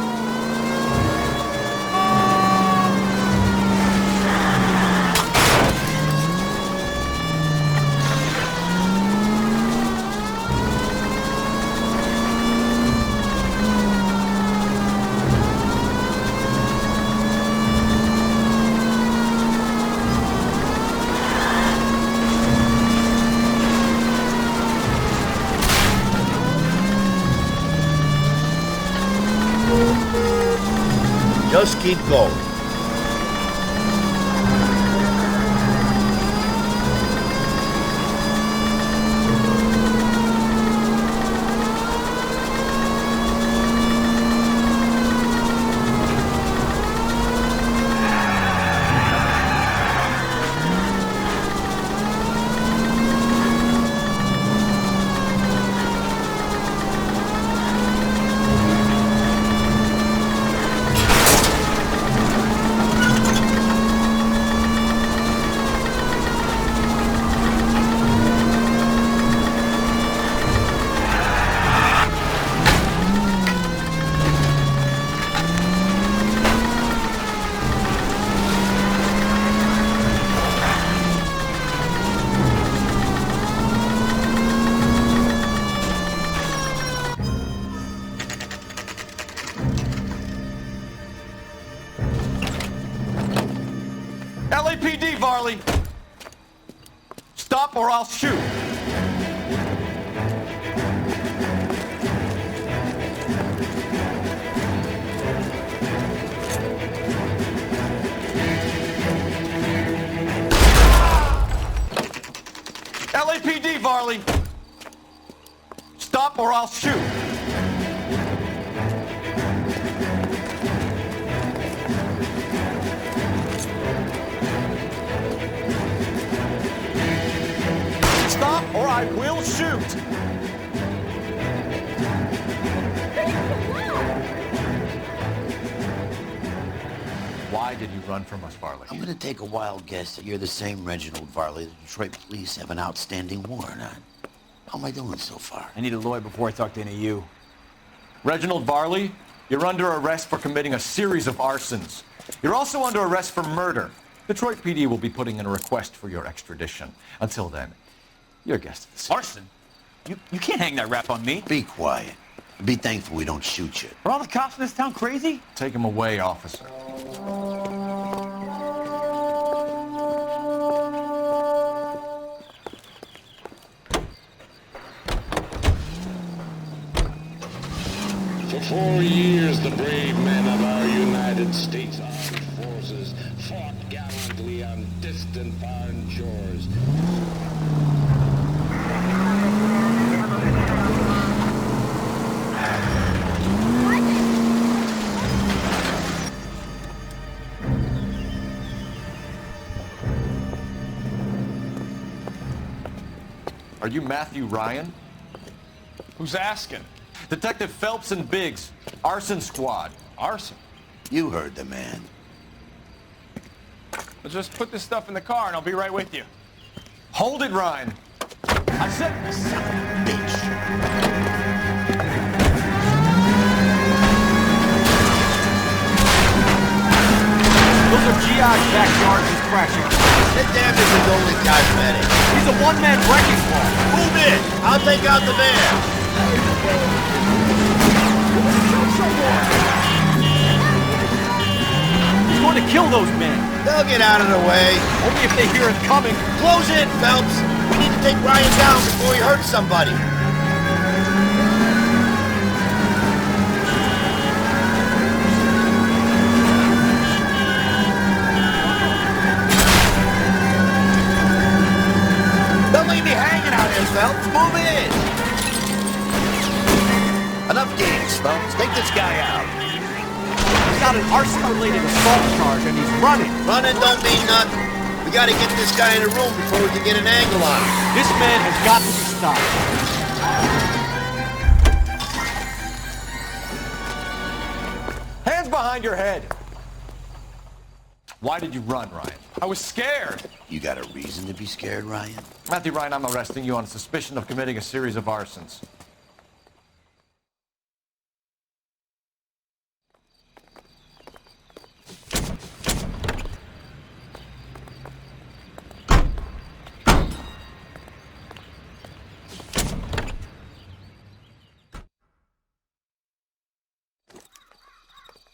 Just keep going. LAPD, Varley! Stop or I'll shoot! LAPD, Varley! Stop or I'll shoot! Stop or I will shoot! Why did you run from us, Varley? I'm gonna take a wild guess that you're the same Reginald Varley the Detroit police have an outstanding warrant on. How am I doing so far? I need a lawyer before I talk to any of you. Reginald Varley, you're under arrest for committing a series of arsons. You're also under arrest for murder. Detroit PD will be putting in a request for your extradition. Until then, you're a guest of the scene. Arson? You can't hang that rap on me. Be quiet. Be thankful we don't shoot you. Are all the cops in this town crazy? Take him away, officer. For 4 years, the brave men of our United States Armed Forces fought gallantly on distant foreign shores. Are you Matthew Ryan? Who's asking? Detective Phelps and Biggs, arson squad. Arson? You heard the man. Let's just put this stuff in the car and I'll be right with you. Hold it, Ryan. I said, son of a bitch. Those are GI's backyards he's crashing. That damage is only cosmetic. He's a one-man wrecking ball. Move in. I'll take out the van. He's going to kill those men. They'll get out of the way. Only if they hear us coming. Close in, Phelps. We need to take Ryan down before he hurts somebody. Don't leave me hanging out here, Phelps. Move in. Enough games, Phelps. Take this guy out. He's got an arson-related assault charge and he's running. Running don't mean nothing. We gotta get this guy in the room before we can get an angle on him. This man has got to be stopped. Hands behind your head. Why did you run, Ryan? I was scared. You got a reason to be scared, Ryan? Matthew Ryan, I'm arresting you on suspicion of committing a series of arsons.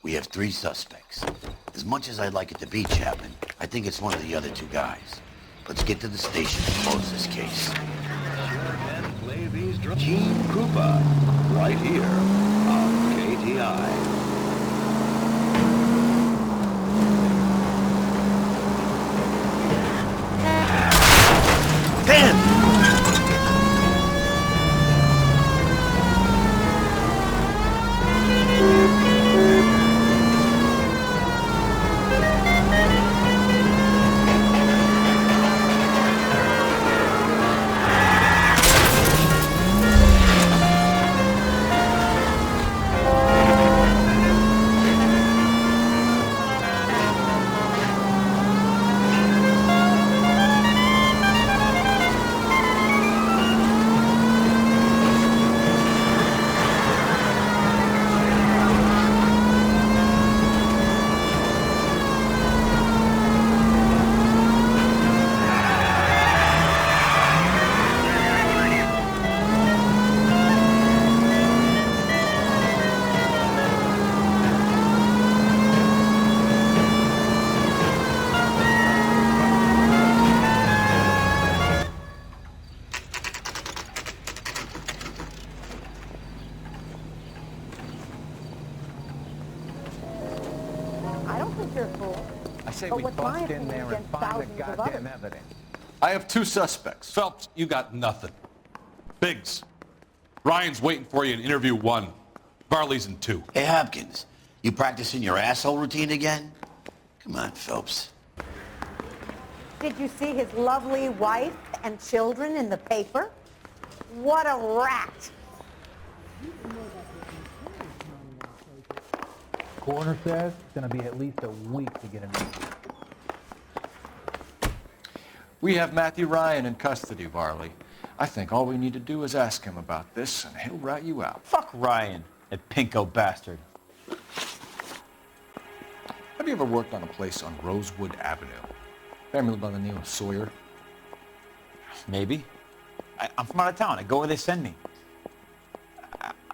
We have 3 suspects. As much as I'd like it to be Chapman, I think it's one of the other 2 guys. Let's get to the station and close this case. Gene Krupa, right here on KTI. I say we bust in there and find the goddamn evidence. I have 2 suspects. Phelps, you got nothing. Biggs, Ryan's waiting for you in interview 1. Varley's in 2. Hey, Hopkins, you practicing your asshole routine again? Come on, Phelps. Did you see his lovely wife and children in the paper? What a rat. Coroner says it's going to be at least a week to get him in. We have Matthew Ryan in custody, Varley. I think all we need to do is ask him about this, and he'll rat you out. Fuck Ryan, that pinko bastard. Have you ever worked on a place on Rosewood Avenue? Family by the name of Sawyer? Maybe. I'm from out of town. I go where they send me.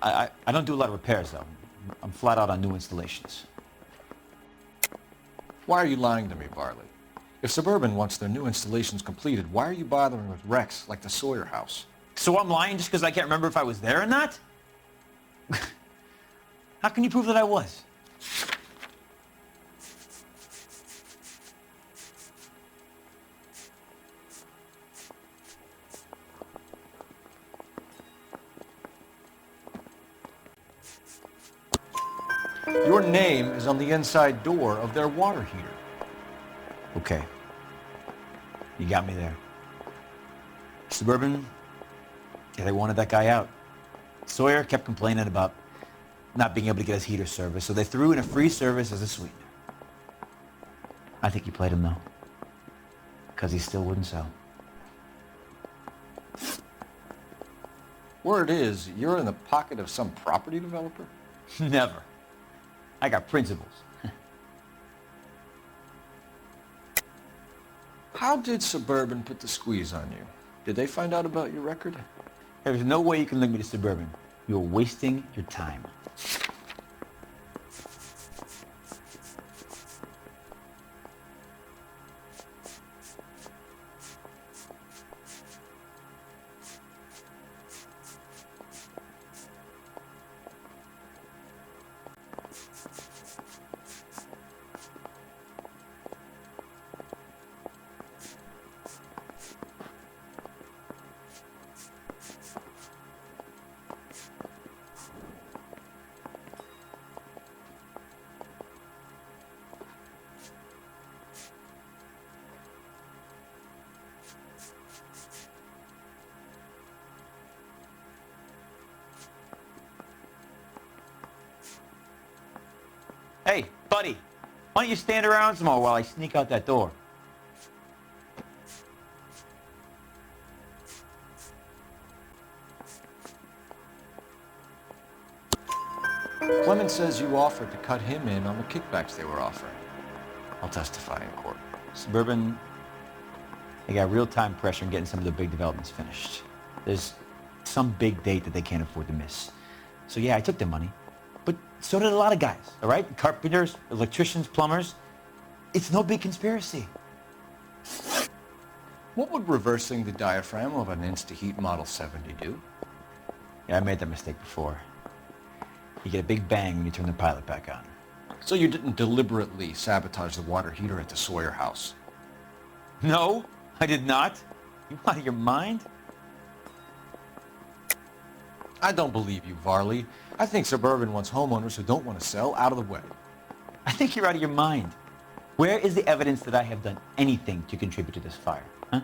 I don't do a lot of repairs, though. I'm flat out on new installations. Why are you lying to me, Varley? If Suburban wants their new installations completed, why are you bothering with wrecks like the Sawyer house? So I'm lying just because I can't remember if I was there or not? How can you prove that I was? Your name is on the inside door of their water heater. Okay. You got me there. Suburban, yeah, they wanted that guy out. Sawyer kept complaining about not being able to get his heater service, so they threw in a free service as a sweetener. I think you played him, though, because he still wouldn't sell. Word is, you're in the pocket of some property developer? Never. I got principles. How did Suburban put the squeeze on you? Did they find out about your record? There's no way you can link me to Suburban. You're wasting your time. Hey, buddy, why don't you stand around some more while I sneak out that door? Clemens says you offered to cut him in on the kickbacks they were offering. I'll testify in court. Suburban, they got real-time pressure on getting some of the big developments finished. There's some big date that they can't afford to miss. So yeah, I took their money. But so did a lot of guys, all right? Carpenters, electricians, plumbers. It's no big conspiracy. What would reversing the diaphragm of an Insta-Heat Model 70 do? Yeah, I made that mistake before. You get a big bang when you turn the pilot back on. So you didn't deliberately sabotage the water heater at the Sawyer house? No, I did not. You out of your mind? I don't believe you, Varley. I think Suburban wants homeowners who don't want to sell out of the way. I think you're out of your mind. Where is the evidence that I have done anything to contribute to this fire, huh?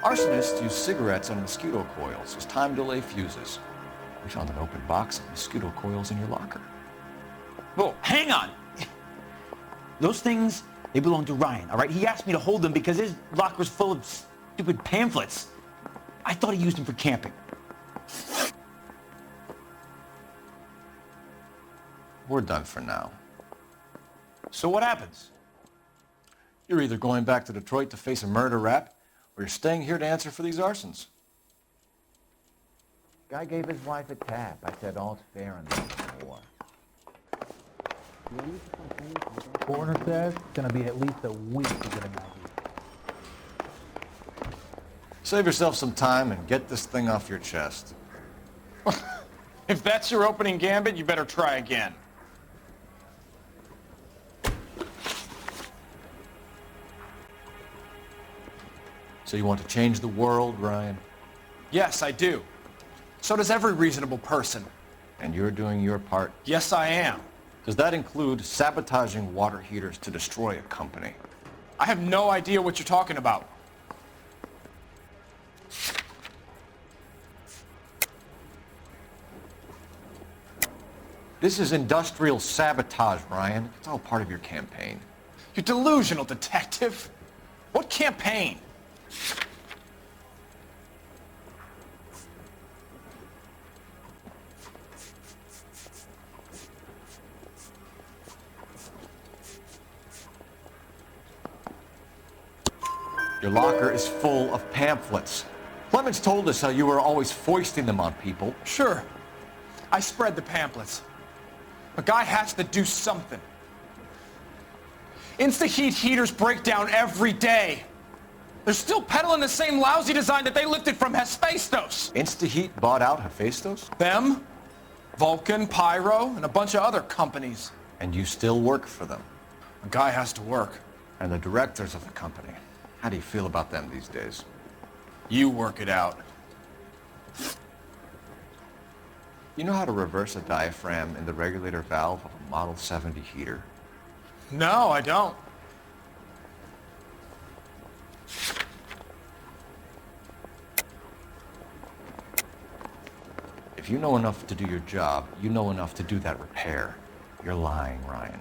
Arsonists use cigarettes and mosquito coils as time delay fuses. We found an open box of mosquito coils in your locker. Whoa, hang on! Those things, they belong to Ryan, all right? He asked me to hold them because his locker's full of stupid pamphlets. I thought he used them for camping. We're done for now. So what happens? You're either going back to Detroit to face a murder rap, or you're staying here to answer for these arsons. Guy gave his wife a tap. I said all's fair in the war. Coroner says it's going to be at least a week to get him out here. Save yourself some time and get this thing off your chest. If that's your opening gambit, you better try again. So you want to change the world, Ryan? Yes, I do. So does every reasonable person. And you're doing your part? Yes, I am. Does that include sabotaging water heaters to destroy a company? I have no idea what you're talking about. This is industrial sabotage, Ryan. It's all part of your campaign. You delusional detective. What campaign? Your locker is full of pamphlets. Clemens told us how you were always foisting them on people. Sure. I spread the pamphlets. A guy has to do something. Insta-heat heaters break down every day. They're still peddling the same lousy design that they lifted from Hephaestus. Insta-heat bought out Hephaestus? Them, Vulcan, Pyro, and a bunch of other companies. And you still work for them? A guy has to work. And the directors of the company, how do you feel about them these days? You work it out. You know how to reverse a diaphragm in the regulator valve of a Model 70 heater? No, I don't. If you know enough to do your job, you know enough to do that repair. You're lying, Ryan.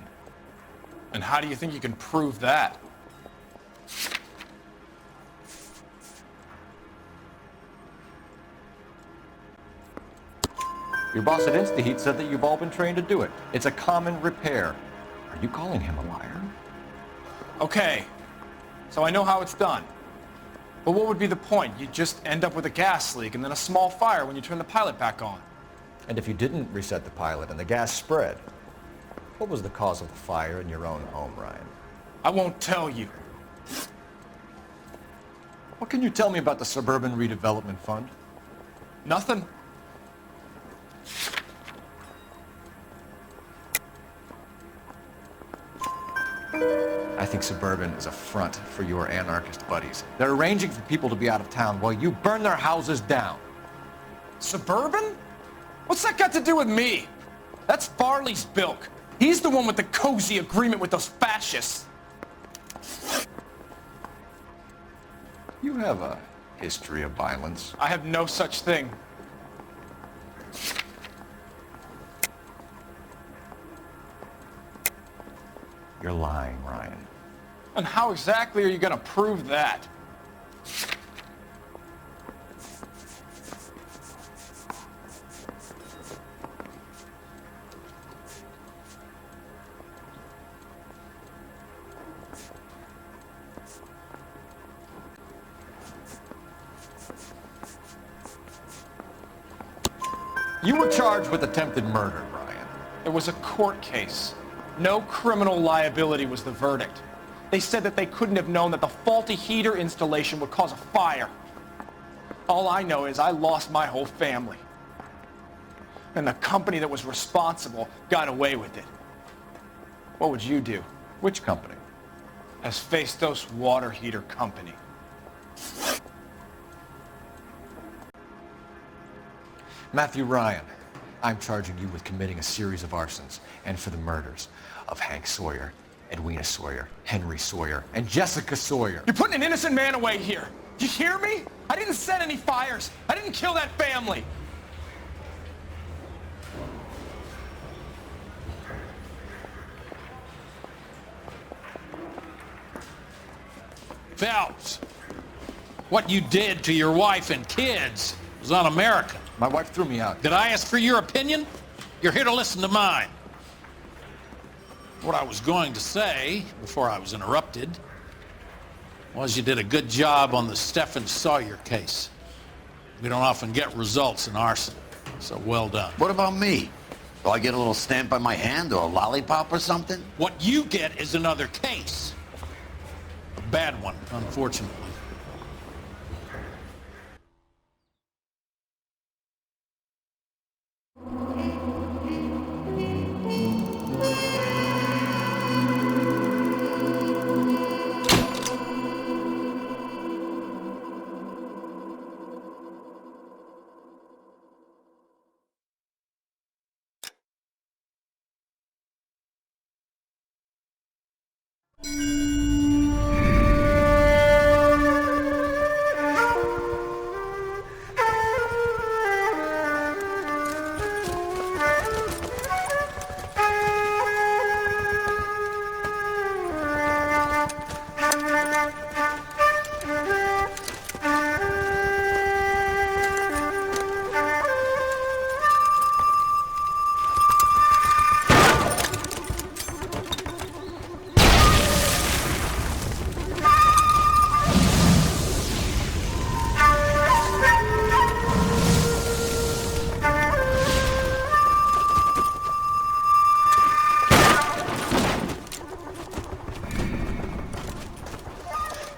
And how do you think you can prove that? Your boss at InstaHeat said that you've all been trained to do it. It's a common repair. Are you calling him a liar? Okay, so I know how it's done. But what would be the point? You just end up with a gas leak and then a small fire when you turn the pilot back on. And if you didn't reset the pilot and the gas spread, what was the cause of the fire in your own home, Ryan? I won't tell you. What can you tell me about the Suburban Redevelopment Fund? Nothing. I think Suburban is a front for your anarchist buddies. They're arranging for people to be out of town while you burn their houses down. Suburban? What's that got to do with me? That's Farley's bilk. He's the one with the cozy agreement with those fascists. You have a history of violence. I have no such thing. You're lying, Ryan. And how exactly are you going to prove that? You were charged with attempted murder, Ryan. It was a court case. No criminal liability was the verdict. They said that they couldn't have known that the faulty heater installation would cause a fire. All I know is I lost my whole family. And the company that was responsible got away with it. What would you do? Which company? Hephaestus Water Heater Company. Matthew Ryan, I'm charging you with committing a series of arsons and for the murders of Hank Sawyer, Edwina Sawyer, Henry Sawyer, and Jessica Sawyer. You're putting an innocent man away here. Do you hear me? I didn't set any fires. I didn't kill that family. Phelps, what you did to your wife and kids was un-American. My wife threw me out. Did I ask for your opinion? You're here to listen to mine. What I was going to say, before I was interrupted, was you did a good job on the Stephen Sawyer case. We don't often get results in arson, so well done. What about me? Do I get a little stamp by my hand or a lollipop or something? What you get is another case. A bad one, unfortunately.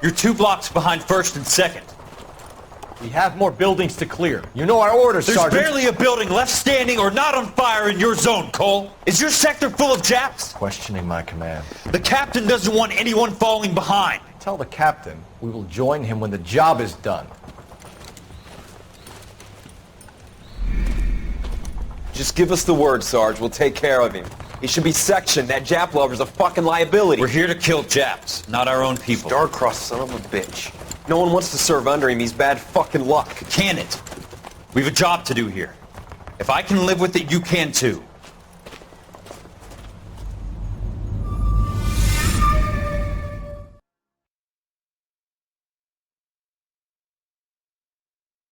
You're 2 blocks behind 1st and 2nd. We have more buildings to clear. You know our orders, There's Sergeant. barely a building left standing or not on fire in your zone, Cole. Is your sector full of Japs? Questioning my command. The captain doesn't want anyone falling behind. Tell the captain we will join him when the job is done. Just give us the word, Sarge. We'll take care of him. He should be sectioned. That Jap lover's a fucking liability. We're here to kill Japs, not our own people. Star-crossed son of a bitch. No one wants to serve under him. He's bad fucking luck. Can it? We've a job to do here. If I can live with it, you can too.